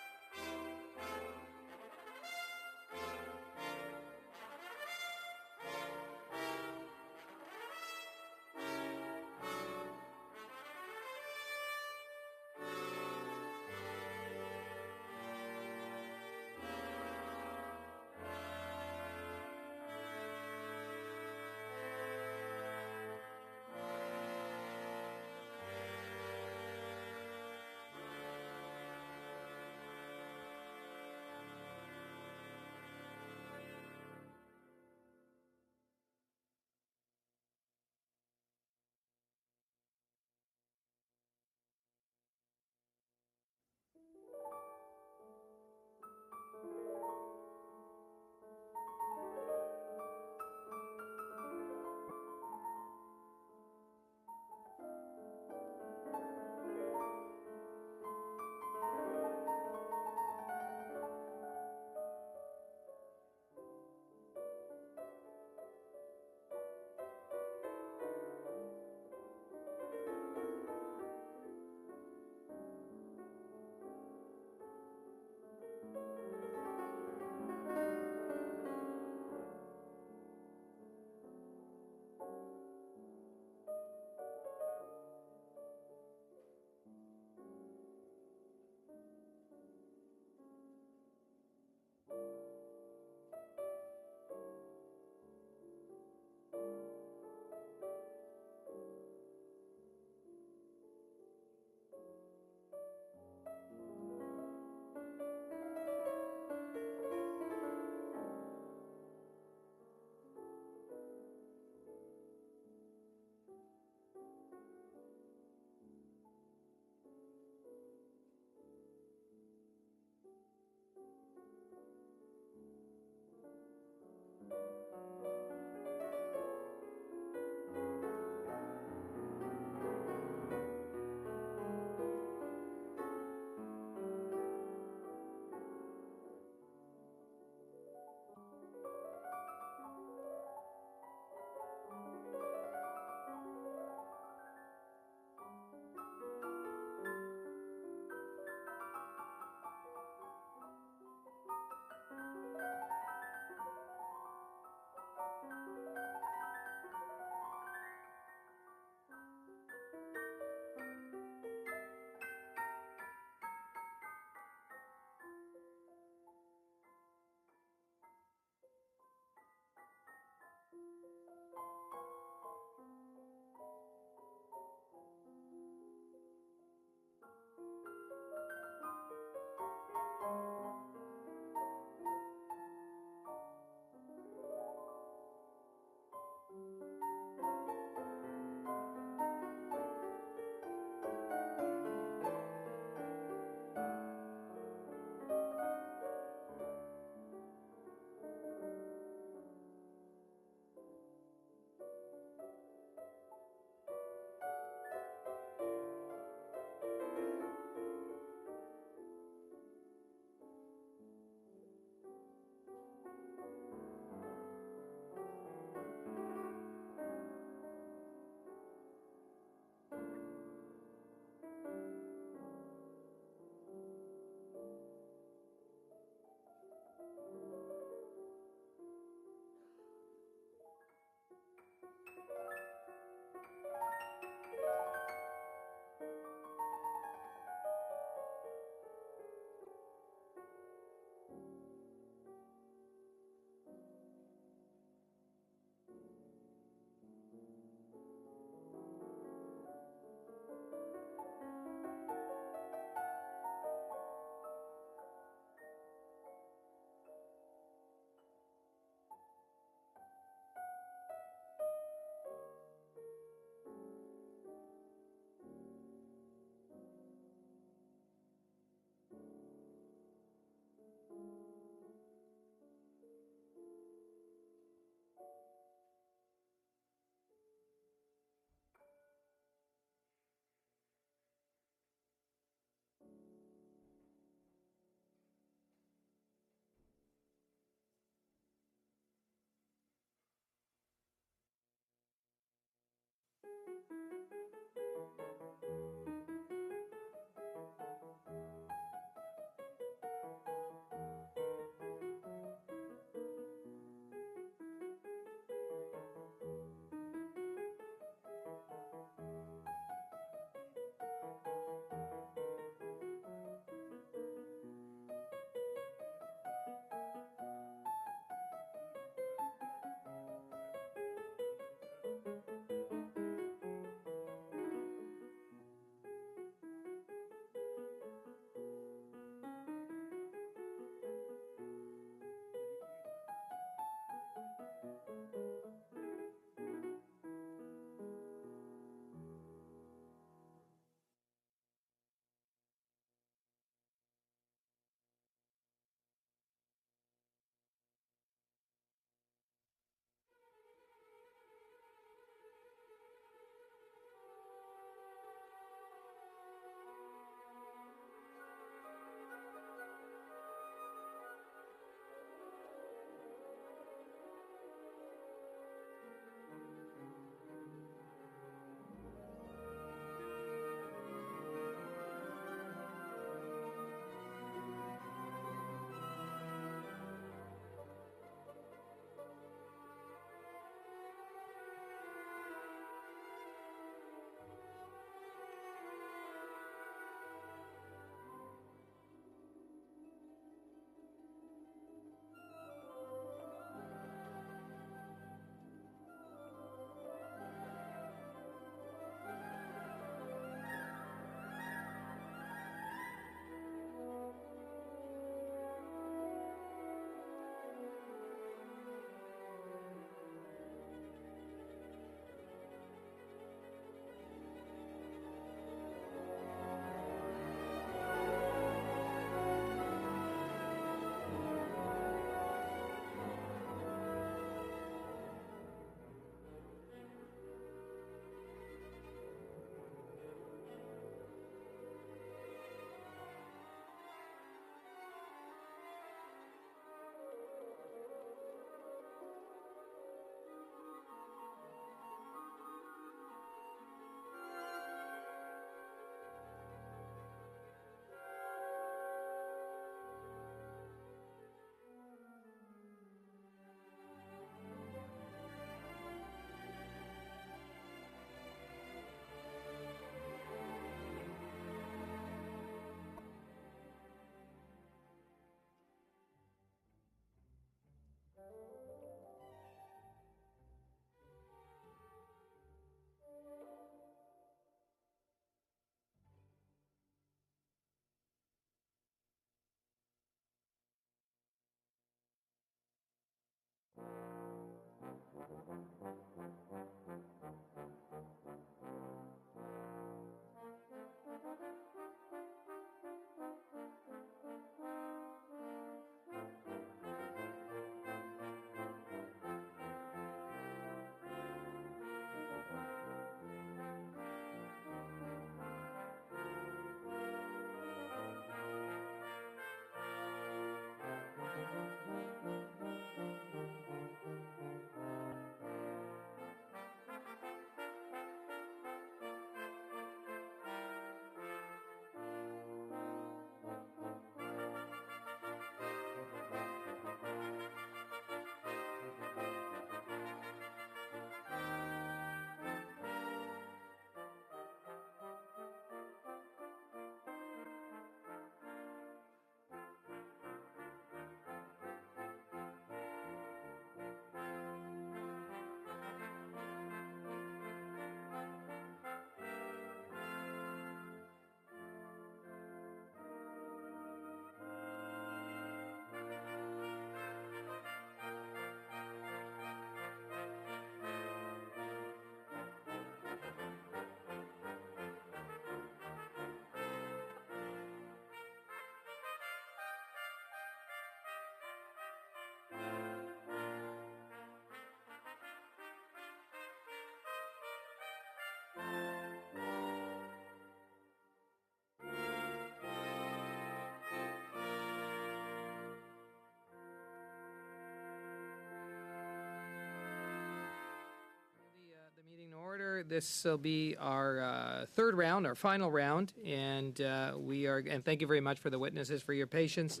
this will be our third round, our final round, and and thank you very much for the witnesses for your patience.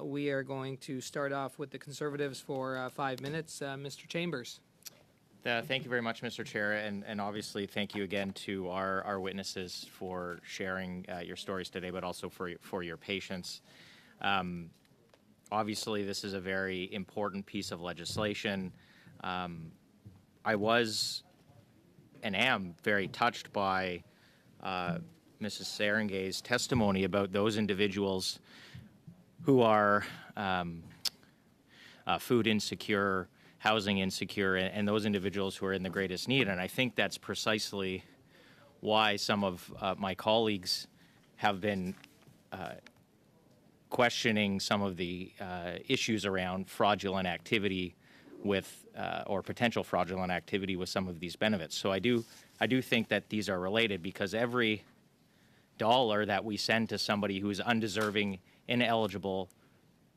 We are going to start off with the Conservatives for 5 minutes. Mr. Chambers. Thank you very much, Mr. Chair, and obviously thank you again to our witnesses for sharing your stories today, but also for your patience. Obviously, this is a very important piece of legislation. I was and am very touched by Mrs. Serengay's testimony about those individuals who are food insecure, housing insecure, and those individuals who are in the greatest need. And I think that's precisely why some of my colleagues have been questioning some of the issues around fraudulent activity with or potential fraudulent activity with some of these benefits. So I do think that these are related, because every dollar that we send to somebody who's undeserving, ineligible,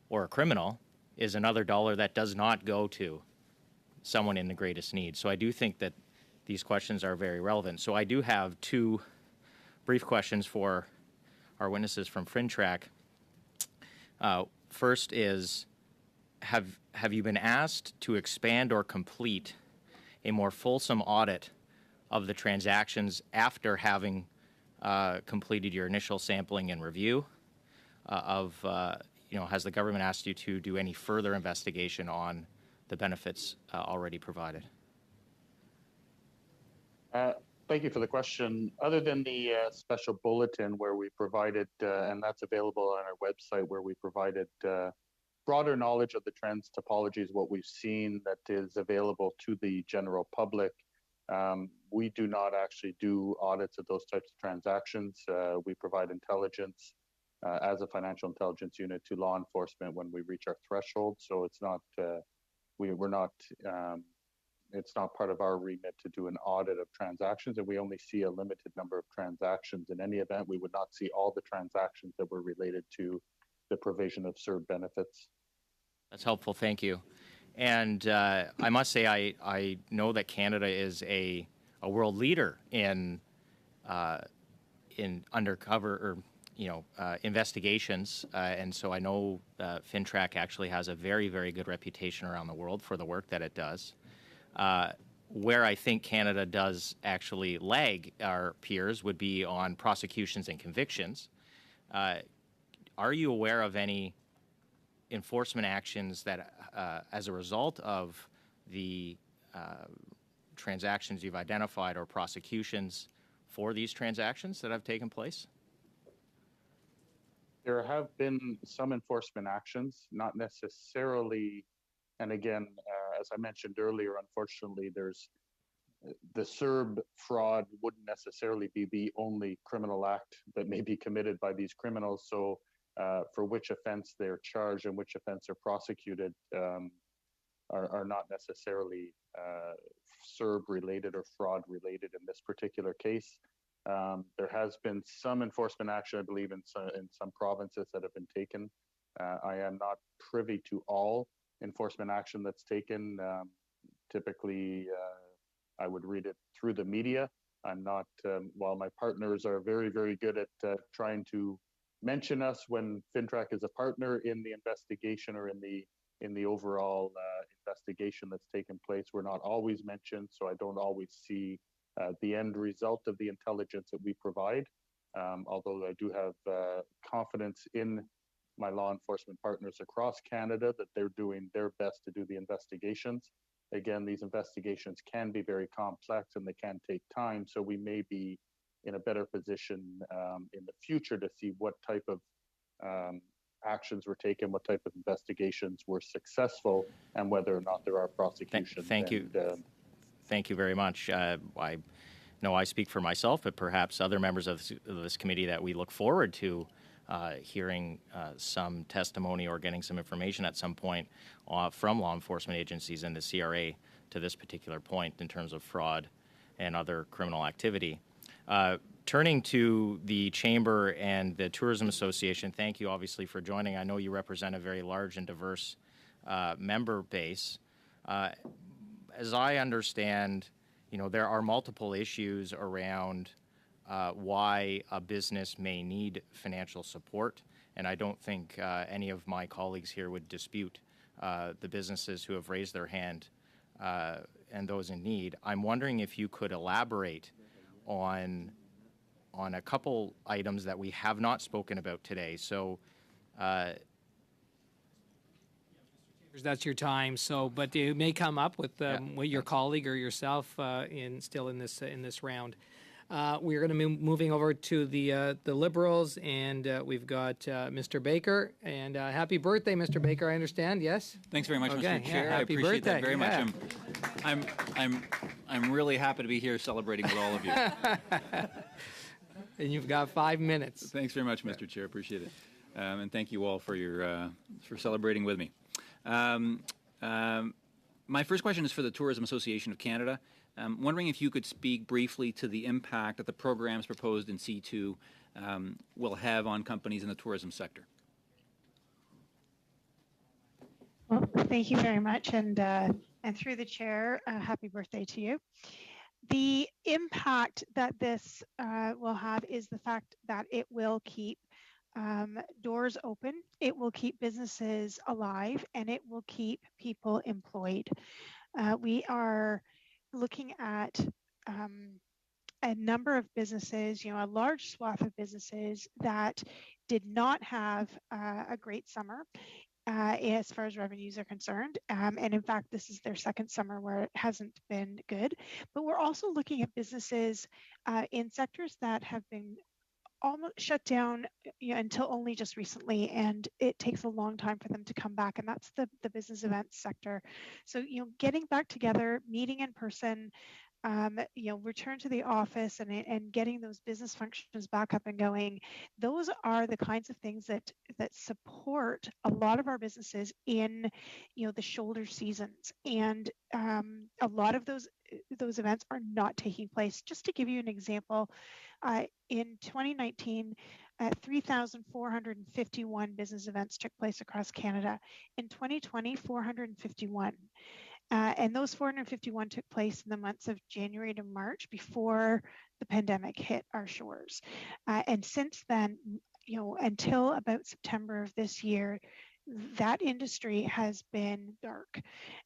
or a criminal is another dollar that does not go to someone in the greatest need. So I do think that these questions are very relevant. So I do have two brief questions for our witnesses from FINTRAC. First is, have you been asked to expand or complete a more fulsome audit of the transactions after having completed your initial sampling and review has the government asked you to do any further investigation on the benefits already provided? Thank you for the question. Other than the special bulletin where we provided, and that's available on our website, where we provided broader knowledge of the trends, topologies, what we've seen that is available to the general public, we do not actually do audits of those types of transactions. We provide intelligence as a financial intelligence unit to law enforcement when we reach our threshold. So it's not, it's not part of our remit to do an audit of transactions, and we only see a limited number of transactions. In any event, we would not see all the transactions that were related to the provision of CERB benefits. That's helpful, thank you. And I must say, I know that Canada is a world leader in undercover or investigations, and so I know FINTRAC actually has a very, very good reputation around the world for the work that it does. Where I think Canada does actually lag our peers would be on prosecutions and convictions. Are you aware of any enforcement actions that, as a result of the transactions you've identified, or prosecutions for these transactions that have taken place? There have been some enforcement actions, not necessarily, and again, as I mentioned earlier, unfortunately, there's the CERB fraud wouldn't necessarily be the only criminal act that may be committed by these criminals. So for which offense they're charged and which offense are prosecuted are not necessarily CERB related or fraud related in this particular case. There has been some enforcement action, I believe, in some provinces that have been taken. I am not privy to all enforcement action that's taken. Typically, I would read it through the media. I'm not, while my partners are very, very good at trying to mention us when FINTRAC is a partner in the investigation or in the overall investigation that's taken place, we're not always mentioned, so I don't always see the end result of the intelligence that we provide, although I do have confidence in my law enforcement partners across Canada that they're doing their best to do the investigations. Again, these investigations can be very complex and they can take time, so we may be in a better position in the future to see what type of actions were taken, what type of investigations were successful, and whether or not there are prosecutions. Thank you. Thank you very much. I know I speak for myself, but perhaps other members of this committee, that we look forward to hearing some testimony or getting some information at some point from law enforcement agencies and the CRA to this particular point in terms of fraud and other criminal activity. Turning to the Chamber and the Tourism Association, thank you obviously for joining. I know you represent a very large and diverse member base. As I understand, there are multiple issues around why a business may need financial support, and I don't think any of my colleagues here would dispute the businesses who have raised their hand and those in need. I'm wondering if you could elaborate on a couple items that we have not spoken about today. So that's your time. So, but you may come up with what your colleague or yourself in this round. We're going to be moving over to the Liberals, and we've got Mr. Baker. And happy birthday, Mr. Baker. I understand. Yes. Thanks very much, Okay, Mr. Chair. yeah, I happy appreciate birthday. that very Yeah. much. I'm really happy to be here celebrating with all of you. And you've got 5 minutes. Thanks very much, Mr. Chair. Appreciate it, and thank you all for your for celebrating with me. My first question is for the Tourism Association of Canada. I'm wondering if you could speak briefly to the impact that the programs proposed in C2 will have on companies in the tourism sector. Well, thank you very much, and through the chair, happy birthday to you. The impact that this will have is the fact that it will keep doors open, it will keep businesses alive, and it will keep people employed. We are looking at a number of businesses, a large swath of businesses that did not have a great summer as far as revenues are concerned. And in fact, this is their second summer where it hasn't been good. But we're also looking at businesses in sectors that have been almost shut down until only just recently, and it takes a long time for them to come back, and that's the business events sector. So getting back together, meeting in person, return to the office, and getting those business functions back up and going, those are the kinds of things that support a lot of our businesses in the shoulder seasons, and a lot of those events are not taking place. Just to give you an example, in 2019, 3,451 business events took place across Canada. In 2020, 451. And those 451 took place in the months of January to March before the pandemic hit our shores. And since then, until about September of this year, that industry has been dark.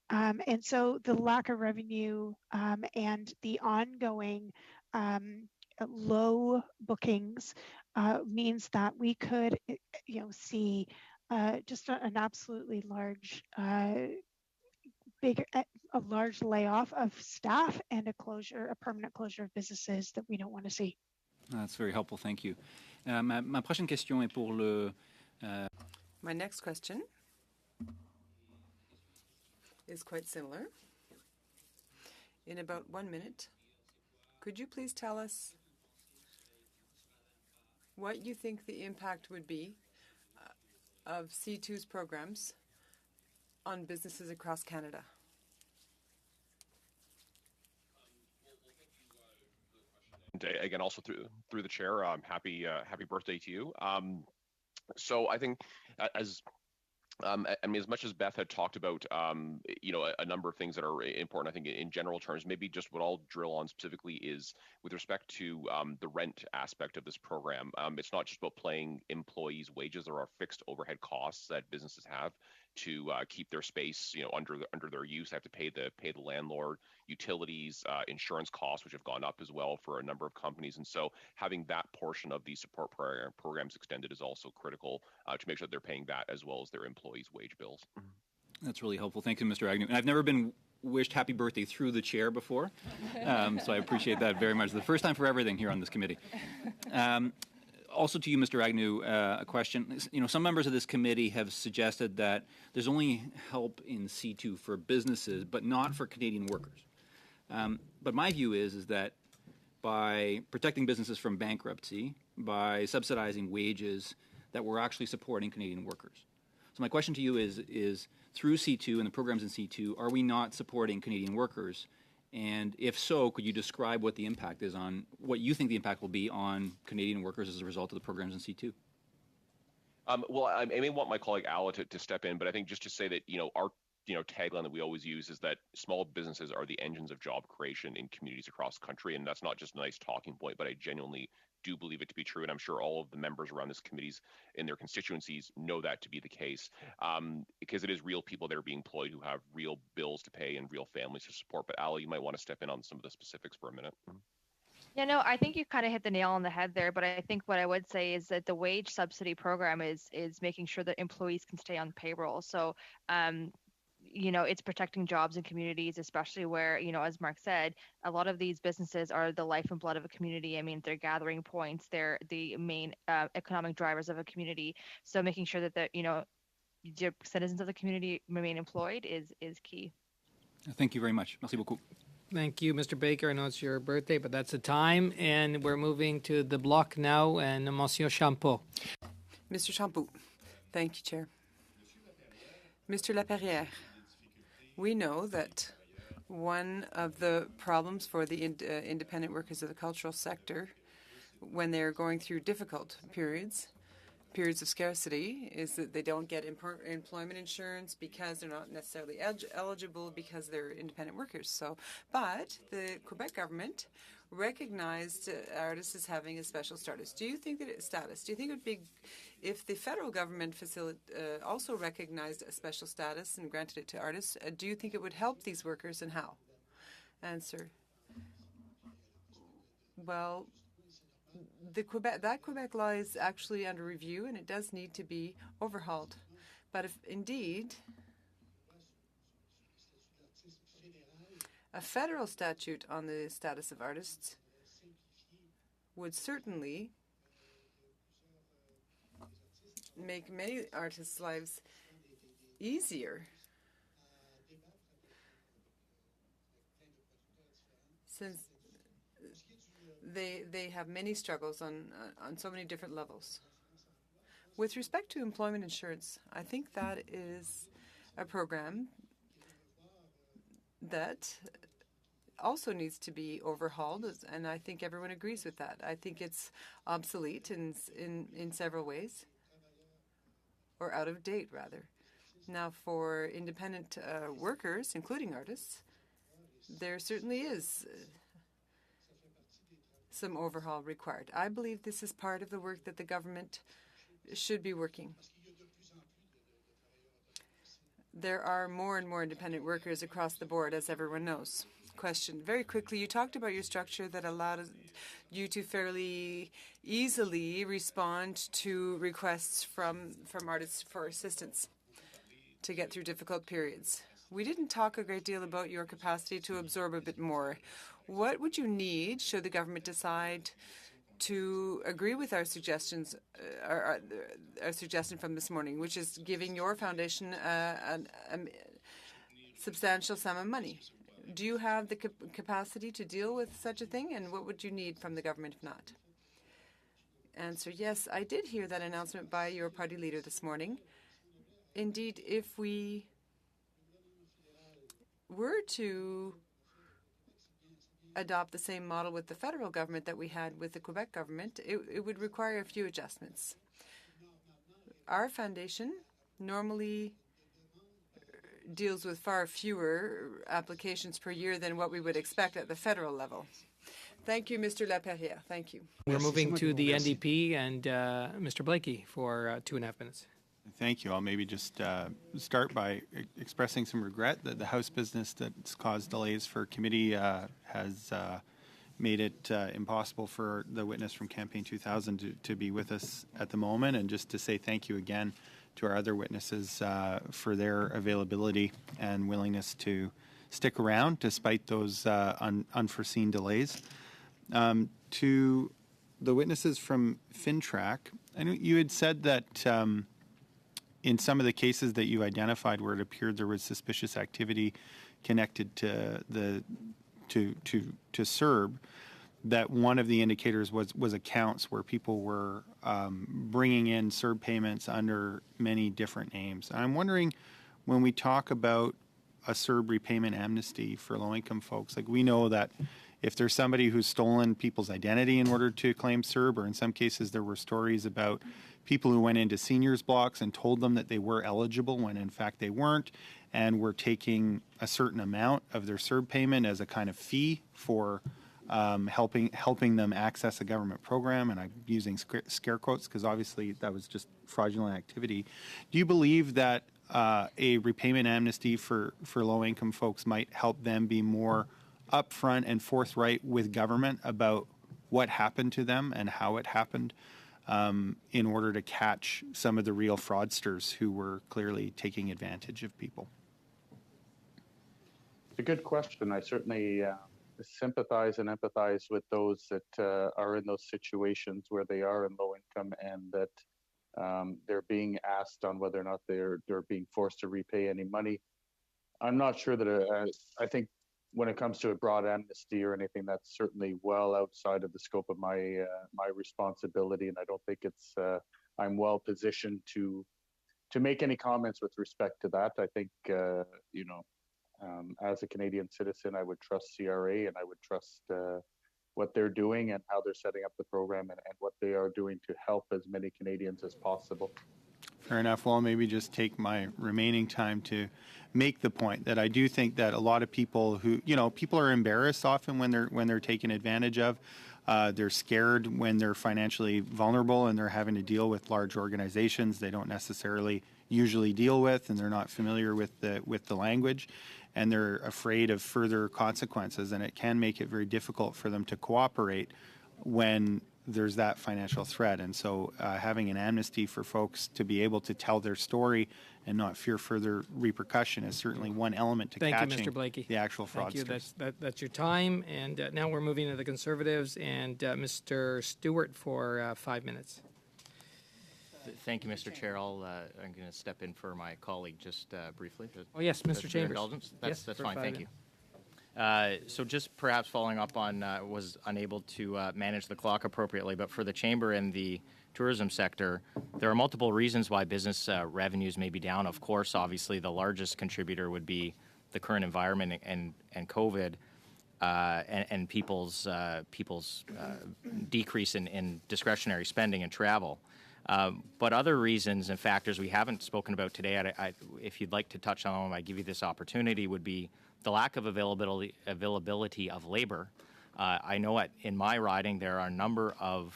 And so the lack of revenue and the ongoing low bookings means that we could, see just an absolutely large, a large layoff of staff and a permanent closure of businesses that we don't want to see. That's very helpful. Thank you. Ma prochaine question est pour le. My next question is quite similar. In about 1 minute, could you please tell us what you think the impact would be of C2's programs on businesses across Canada? Again, also through the chair, happy birthday to you. So I think as much as Beth had talked about, a number of things that are important, I think in general terms, maybe just what I'll drill on specifically is with respect to the rent aspect of this program. It's not just about paying employees' wages. There are fixed overhead costs that businesses have to keep their space, under their use. They have to pay the landlord, utilities, insurance costs, which have gone up as well for a number of companies. And so having that portion of the support programs extended is also critical to make sure that they're paying that as well as their employees' wage bills. That's really helpful. Thank you, Mr. Agnew. And I've never been wished happy birthday through the chair before, so I appreciate that very much. The first time for everything here on this committee. Also to you, Mr. Agnew, a question. Some members of this committee have suggested that there's only help in C2 for businesses, but not for Canadian workers. But my view is that by protecting businesses from bankruptcy, by subsidizing wages, that we're actually supporting Canadian workers. So my question to you is through C2 and the programs in C2, are we not supporting Canadian workers? And if so, could you describe what the impact is on, what you think the impact will be on Canadian workers as a result of the programs in C2? Well, I may want my colleague Ala to step in, but I think just to say that, tagline that we always use is that small businesses are the engines of job creation in communities across the country, and that's not just a nice talking point, but I genuinely do believe it to be true, and I'm sure all of the members around this committees in their constituencies know that to be the case, because it is real people that are being employed who have real bills to pay and real families to support. But Ali, you might want to step in on some of the specifics for a minute. Yeah, no, I think you kind of hit the nail on the head there. But I think what I would say is that the wage subsidy program is making sure that employees can stay on payroll. So, it's protecting jobs in communities, especially where, as Mark said, a lot of these businesses are the life and blood of a community. I mean, they're gathering points. They're the main economic drivers of a community. So making sure that the citizens of the community remain employed is key. Thank you very much. Merci beaucoup. Thank you, Mr. Baker. I know it's your birthday, but that's the time. And we're moving to the block now. And Monsieur Champeau. Mr. Champeau. Thank you, Chair. Mr. Laperrière, we know that one of the problems for the independent workers of the cultural sector when they're going through difficult periods of scarcity, is that they don't get employment insurance because they're not necessarily eligible because they're independent workers. But the Quebec government recognized artists as having a special status. Do you think that it would be, if the federal government also recognized a special status and granted it to artists, do you think it would help these workers, and how? Answer. Well, that Quebec law is actually under review, and it does need to be overhauled. But if indeed a federal statute on the status of artists would certainly make many artists' lives easier, since they have many struggles on so many different levels. With respect to employment insurance, I think that is a program that also needs to be overhauled, and I think everyone agrees with that. I think it's obsolete in several ways, or out of date, rather. Now, for independent workers, including artists, there certainly is some overhaul required. I believe this is part of the work that the government should be working. There are more and more independent workers across the board, as everyone knows. Question. Very quickly, you talked about your structure that allowed you to fairly easily respond to requests from artists for assistance to get through difficult periods. We didn't talk a great deal about your capacity to absorb a bit more. What would you need should the government decide to agree with our suggestions, our suggestion from this morning, which is giving your foundation a substantial sum of money? Do you have the capacity to deal with such a thing, and what would you need from the government if not? Answer, yes, I did hear that announcement by your party leader this morning. Indeed, if we were to adopt the same model with the federal government that we had with the Quebec government, it would require a few adjustments. Our foundation normally deals with far fewer applications per year than what we would expect at the federal level. Thank you, Mr. Laperrière. Thank you. We're moving to the NDP and Mr. Blakey for 2.5 minutes. Thank you. I'll maybe just start by expressing some regret that the House business that's caused delays for committee has made it impossible for the witness from Campaign 2000 to be with us at the moment, and just to say thank you again to our other witnesses for their availability and willingness to stick around despite those unforeseen delays. To the witnesses from FINTRAC, I know you had said that in some of the cases that you identified where it appeared there was suspicious activity connected to CERB, that one of the indicators was accounts where people were bringing in CERB payments under many different names. And I'm wondering, when we talk about a CERB repayment amnesty for low-income folks, like, we know that if there's somebody who's stolen people's identity in order to claim CERB, or in some cases there were stories about people who went into seniors blocks and told them that they were eligible when in fact they weren't, and were taking a certain amount of their CERB payment as a kind of fee for helping them access a government program. And I'm using scare quotes because obviously that was just fraudulent activity. Do you believe that a repayment amnesty for low-income folks might help them be more upfront and forthright with government about what happened to them and how it happened, in order to catch some of the real fraudsters who were clearly taking advantage of people? It's a good question. I certainly sympathize and empathize with those that are in those situations where they are in low income and that they're being asked on whether or not they're being forced to repay any money. I'm not sure that I think when it comes to a broad amnesty or anything, that's certainly well outside of the scope of my my responsibility, and I don't think it's I'm well positioned to make any comments with respect to that. I think as a Canadian citizen, I would trust CRA and I would trust what they're doing and how they're setting up the program and what they are doing to help as many Canadians as possible. Fair enough. Well, maybe just take my remaining time to make the point that I do think that a lot of people who, people are embarrassed often when they're taken advantage of. They're scared when they're financially vulnerable and they're having to deal with large organizations they don't necessarily usually deal with, and they're not familiar with the language, and they're afraid of further consequences, and it can make it very difficult for them to cooperate when there's that financial threat. And so having an amnesty for folks to be able to tell their story and not fear further repercussion is certainly one element to catching Thank you, Mr. Blakey. the actual Thank fraudsters. you. That's your time. And now we're moving to the Conservatives and Mr. Stewart for 5 minutes. Thank you, Mr. Chair. I'm going to step in for my colleague just briefly. Oh, yes, Mr. That's your Chambers. indulgence? Yes, That's for fine. 5 Thank minutes. you. So just perhaps following up on, was unable to manage the clock appropriately, but for the Chamber and the tourism sector, there are multiple reasons why business revenues may be down. Of course, obviously, the largest contributor would be the current environment and COVID, and people's decrease in discretionary spending and travel. But other reasons and factors we haven't spoken about today, if you'd like to touch on them, I give you this opportunity, would be the lack of availability of labor. I know in my riding there are a number of,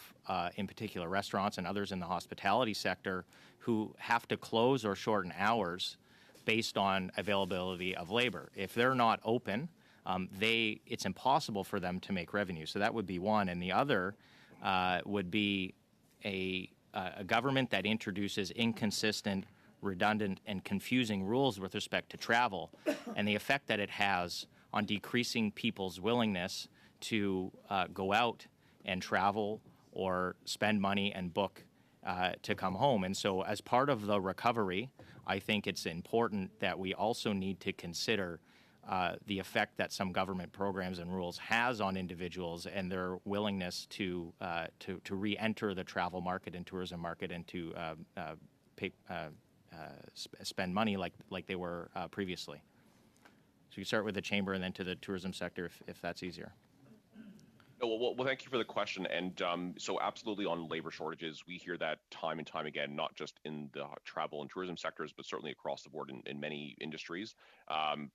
in particular, restaurants and others in the hospitality sector who have to close or shorten hours based on availability of labor. If they're not open, it's impossible for them to make revenue. So that would be one. And the other would be a government that introduces inconsistent, redundant, and confusing rules with respect to travel, and the effect that it has on decreasing people's willingness to go out and travel or spend money and book to come home. And so as part of the recovery, I think it's important that we also need to consider the effect that some government programs and rules has on individuals and their willingness to re-enter the travel market and tourism market and to spend money like they were previously. So you start with the Chamber and then to the tourism sector, if that's easier. No, well, thank you for the question. And so absolutely on labor shortages, we hear that time and time again, not just in the travel and tourism sectors, but certainly across the board in many industries.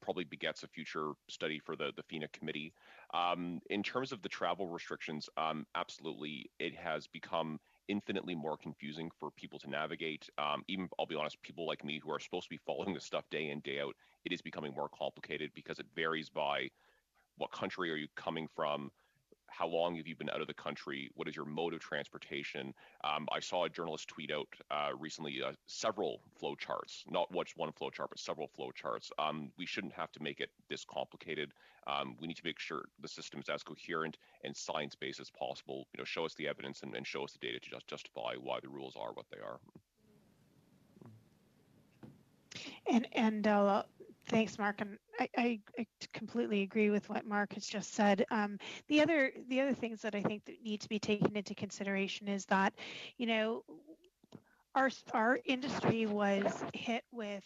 Probably begets a future study for the FINA committee. In terms of the travel restrictions, absolutely, it has become infinitely more confusing for people to navigate. Even, I'll be honest, people like me who are supposed to be following this stuff day in, day out, it is becoming more complicated because it varies by what country are you coming from, how long have you been out of the country? What is your mode of transportation? I saw a journalist tweet out recently several flow charts, not just one flow chart, but several flow charts. We shouldn't have to make it this complicated. We need to make sure the system is as coherent and science-based as possible. Show us the evidence and show us the data to justify why the rules are what they are. And thanks, Mark. And I completely agree with what Mark has just said. The other things that I think that need to be taken into consideration is that, our industry was hit with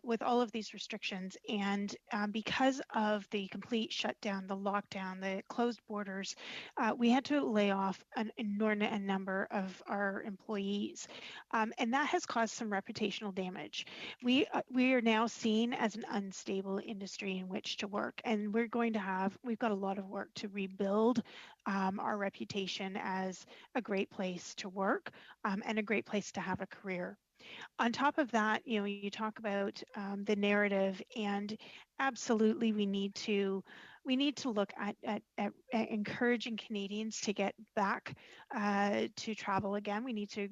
with all of these restrictions. And because of the complete shutdown, the lockdown, the closed borders, we had to lay off an inordinate number of our employees. And that has caused some reputational damage. We are now seen as an unstable industry in which to work. And we've got a lot of work to rebuild our reputation as a great place to work and a great place to have a career. On top of that, you talk about the narrative, and absolutely we need to look at encouraging Canadians to get back to travel again. We need to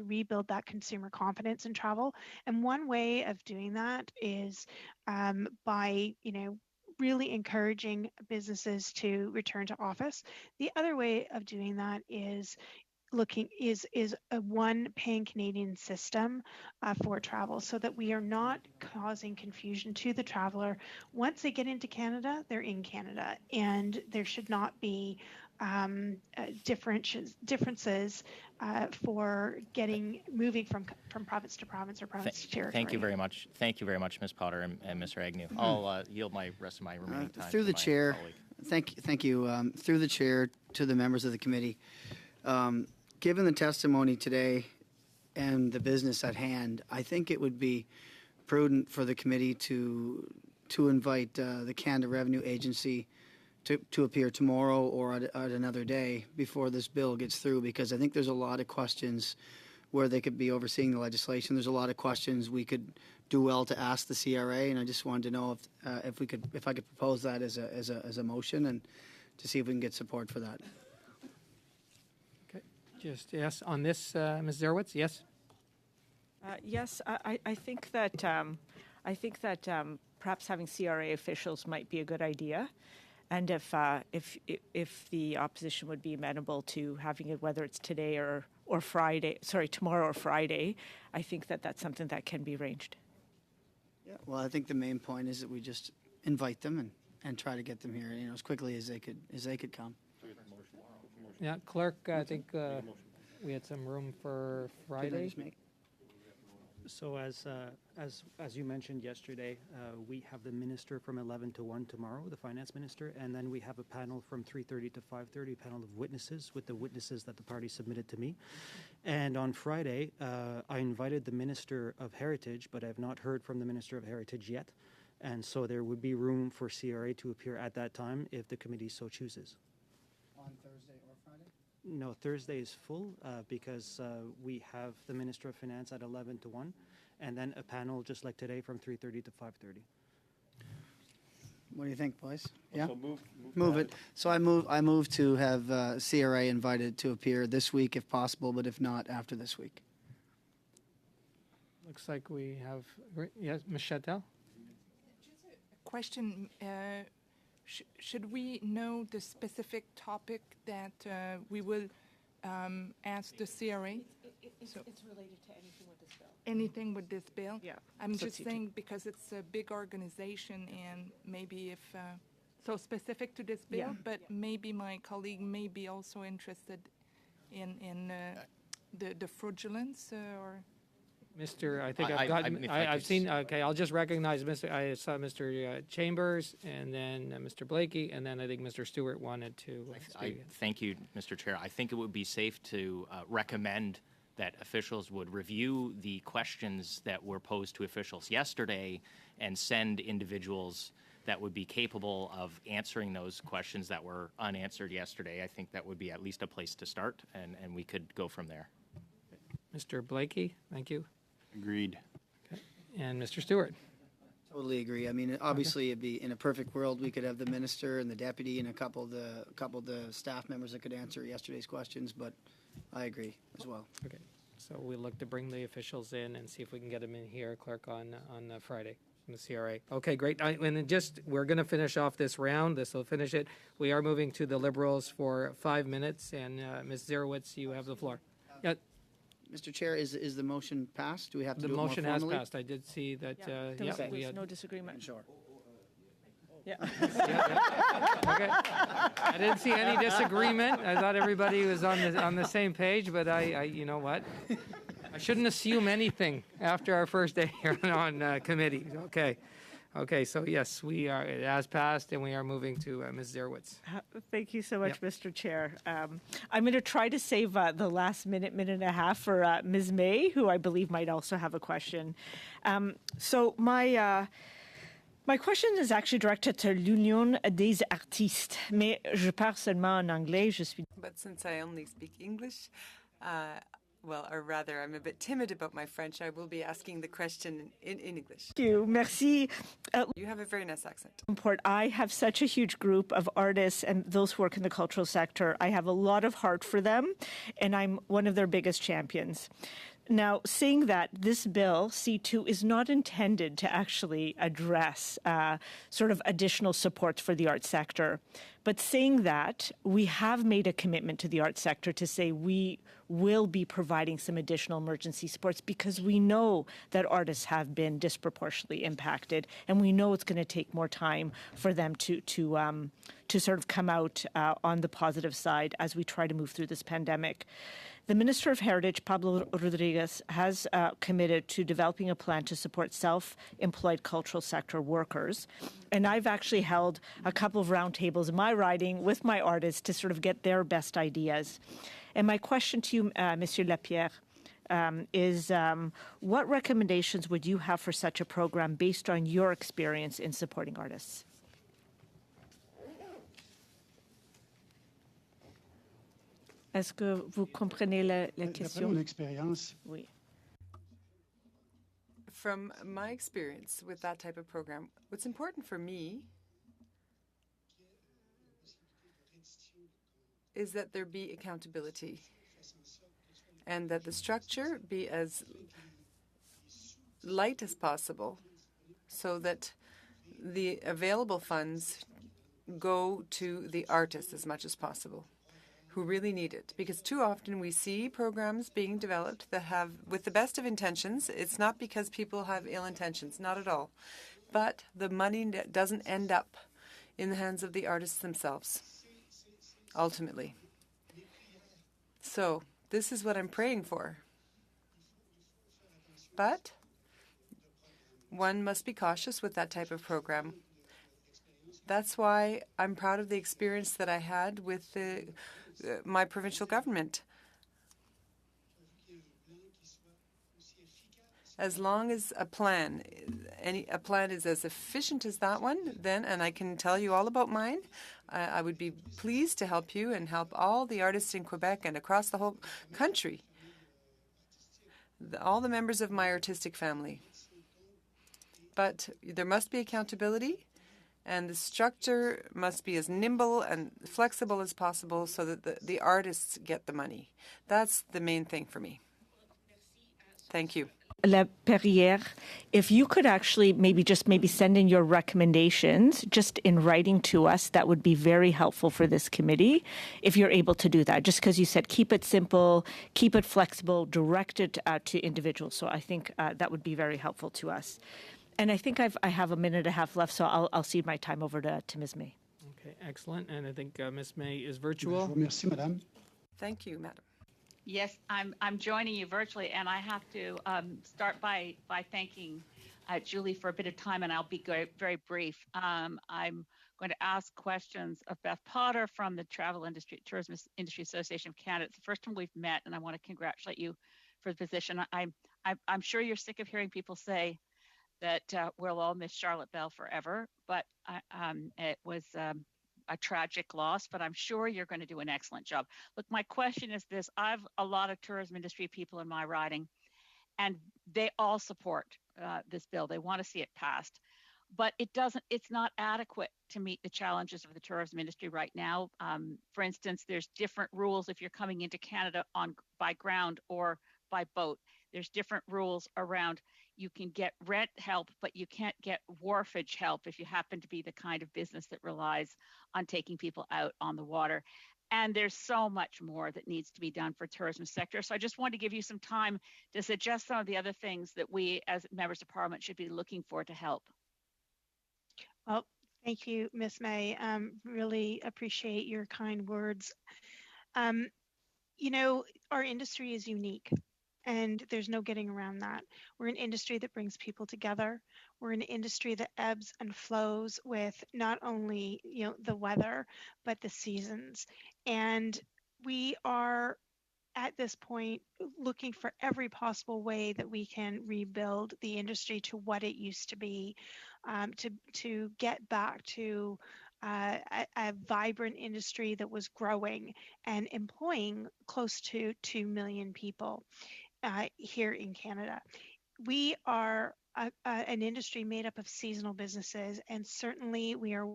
rebuild that consumer confidence in travel, and one way of doing that is by really encouraging businesses to return to office. The other way of doing that is a one pan-Canadian system for travel, so that we are not causing confusion to the traveler. Once they get into Canada, they're in Canada, and there should not be differences for moving from province to province or province to territory. Thank you very much. Thank you very much, Ms. Potter and Mr. Agnew. I'll yield my rest of my remaining time through to the my chair. colleague. Thank you. Through the chair to the members of the committee. Given the testimony today and the business at hand, I think it would be prudent for the committee to invite the Canada Revenue Agency to appear tomorrow or at another day before this bill gets through, because I think there's a lot of questions where they could be overseeing the legislation. There's a lot of questions we could do well to ask the CRA, and I just wanted to know if I could propose that as a motion, and to see if we can get support for that. Just yes on this, Ms. Zerowitz. Yes. Yes, I think that perhaps having CRA officials might be a good idea, and if the opposition would be amenable to having it, whether it's today or Friday, tomorrow or Friday, I think that that's something that can be arranged. Yeah. Well, I think the main point is that we just invite them and try to get them here, as quickly as they could come. Yeah, clerk. I think we had some room for Friday. So as you mentioned yesterday, we have the minister from 11 to 1 tomorrow, the finance minister, and then we have a panel from 3:30 to 5:30, a panel of witnesses with the witnesses that the party submitted to me. And on Friday, I invited the Minister of Heritage, but I have not heard from the Minister of Heritage yet. And so there would be room for CRA to appear at that time if the committee so chooses. On Thursday or Friday? No, Thursday is full because we have the Minister of Finance at 11 to 1, and then a panel just like today from 3:30 to 5:30. What do you think, boys? Yeah, So move it. So I move to have CRA invited to appear this week if possible, but if not, after this week. Looks like we have. Yes, Ms. Chattel. Question. Should we know the specific topic that we will ask the CRA? It's related to anything with this bill. Anything with this bill? Yeah. I'm just saying because it's a big organization, and maybe if so specific to this bill, Yeah. but maybe my colleague may be also interested in the fraudulence or. Mr. I think I mean, if I I've could seen. Okay, I'll just recognize Mr. I saw Mr. Chambers, and then Mr. Blakey, and then I think Mr. Stewart wanted to. Thank you, Mr. Chair. I think it would be safe to recommend that officials would review the questions that were posed to officials yesterday and send individuals that would be capable of answering those questions that were unanswered yesterday. I think that would be at least a place to start, and we could go from there. Mr. Blakey, thank you. Agreed. Okay. And Mr. Stewart. Totally agree. I mean, obviously, it'd be in a perfect world we could have the minister and the deputy and a couple of the staff members that could answer yesterday's questions, but I agree as well. Okay. So we'll look to bring the officials in and see if we can get them in here, clerk, on Friday from the CRA. Okay, great. We're going to finish off this round. This will finish it. We are moving to the Liberals for 5 minutes, and Ms. Zerowitz, you have the floor. Yeah. Mr. Chair, is the motion passed? Do we have to The do it more motion has formally? passed. I did see that. There was no disagreement. Sure. Yeah. Okay. I didn't see any disagreement. I thought everybody was on the same page, but I you know what? I shouldn't assume anything after our first day here on committee. Okay. Okay, so yes, it has passed, and we are moving to Ms. Zerwitz. Thank you so much, Mr. Chair. I'm going to try to save the last minute and a half for Ms. May, who I believe might also have a question. So my question is actually directed to l'Union des artistes, mais je parle seulement en anglais. But since I only speak English, or rather, I'm a bit timid about my French. I will be asking the question in English. Thank you. Merci. You have a very nice accent. I have such a huge group of artists and those who work in the cultural sector. I have a lot of heart for them, and I'm one of their biggest champions. Now, saying that this bill, C2, is not intended to actually address sort of additional supports for the arts sector, but saying that we have made a commitment to the arts sector to say we will be providing some additional emergency supports because we know that artists have been disproportionately impacted, and we know it's going to take more time for them to sort of come out on the positive side as we try to move through this pandemic. The Minister of Heritage, Pablo Rodriguez, has committed to developing a plan to support self-employed cultural sector workers. And I've actually held a couple of roundtables in my riding with my artists to sort of get their best ideas. And my question to you, Monsieur Lapierre, is what recommendations would you have for such a program based on your experience in supporting artists? Est-ce que vous comprenez la question? Oui. From my experience with that type of program, what's important for me is that there be accountability and that the structure be as light as possible so that the available funds go to the artists as much as possible who really need it. Because too often we see programs being developed that have, with the best of intentions, it's not because people have ill intentions, not at all, but the money doesn't end up in the hands of the artists themselves, ultimately. So this is what I'm praying for. But one must be cautious with that type of program. That's why I'm proud of the experience that I had with my provincial government. As long as a plan is as efficient as that one, then, and I can tell you all about mine, I would be pleased to help you and help all the artists in Quebec and across the whole country, all the members of my artistic family. But there must be accountability, and the structure must be as nimble and flexible as possible so that the artists get the money. That's the main thing for me. Thank you. Lapierre, if you could actually maybe send in your recommendations just in writing to us, that would be very helpful for this committee, if you're able to do that. Just because you said keep it simple, keep it flexible, direct it to individuals. So I think that would be very helpful to us. And I think I have a minute and a half left, so I'll cede my time over to Ms. May. Okay, excellent. And I think Ms. May is virtual. Merci, madame. Thank you, madam. Yes, I'm joining you virtually, and I have to start by thanking Julie for a bit of time, and I'll be very brief. I'm going to ask questions of Beth Potter from the Tourism Industry Association of Canada. It's the first time we've met, and I want to congratulate you for the position. I'm sure you're sick of hearing people say that we'll all miss Charlotte Bell forever, but it was a tragic loss, but I'm sure you're going to do an excellent job. It's my question is this: I've a lot of tourism industry people in my riding, and they all support this bill. They want to see it passed, but it's not adequate to meet the challenges of the tourism industry right now. For instance, there's different rules if you're coming into Canada by ground or by boat. There's different rules around you can get rent help, but you can't get wharfage help if you happen to be the kind of business that relies on taking people out on the water. And there's so much more that needs to be done for tourism sector. So I just wanted to give you some time to suggest some of the other things that we as members of Parliament should be looking for to help. Well, thank you, Ms. May. Really appreciate your kind words. You know, our industry is unique. and there's no getting around that. We're an industry that brings people together. We're an industry that ebbs and flows with not only the weather, but the seasons. And we are at this point looking for every possible way that we can rebuild the industry to what it used to be, to get back to a vibrant industry that was growing and employing close to 2 million people here in Canada. We are an industry made up of seasonal businesses, and certainly we are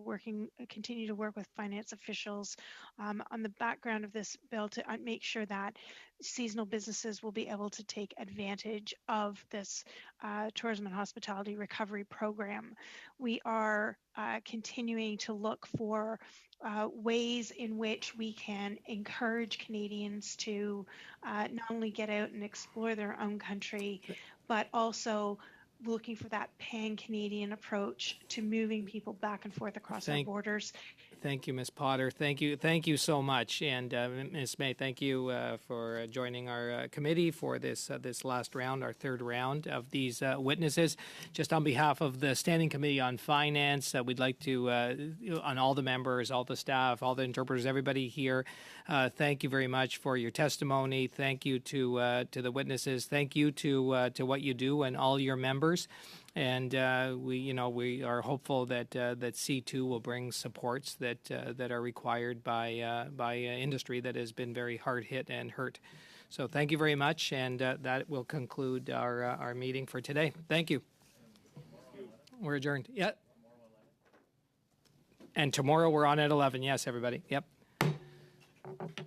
continue to work with finance officials on the background of this bill to make sure that seasonal businesses will be able to take advantage of this tourism and hospitality recovery program. We are continuing to look for ways in which we can encourage Canadians to not only get out and explore their own country, but also looking for that pan-Canadian approach to moving people back and forth across our borders. Thank you, Ms. Potter. Thank you so much. And Ms. May, thank you for joining our committee for this last round, our third round of these witnesses. Just on behalf of the Standing Committee on Finance, we'd like to, on all the members, all the staff, all the interpreters, everybody here, thank you very much for your testimony. Thank you to the witnesses. Thank you to what you do and all your members. And we are hopeful that C2 will bring supports that are required by industry that has been very hard hit and hurt. So thank you very much, and that will conclude our meeting for today. Thank you. We're adjourned. Yeah. And tomorrow we're on at 11. Yes, everybody. Yep. Thank you.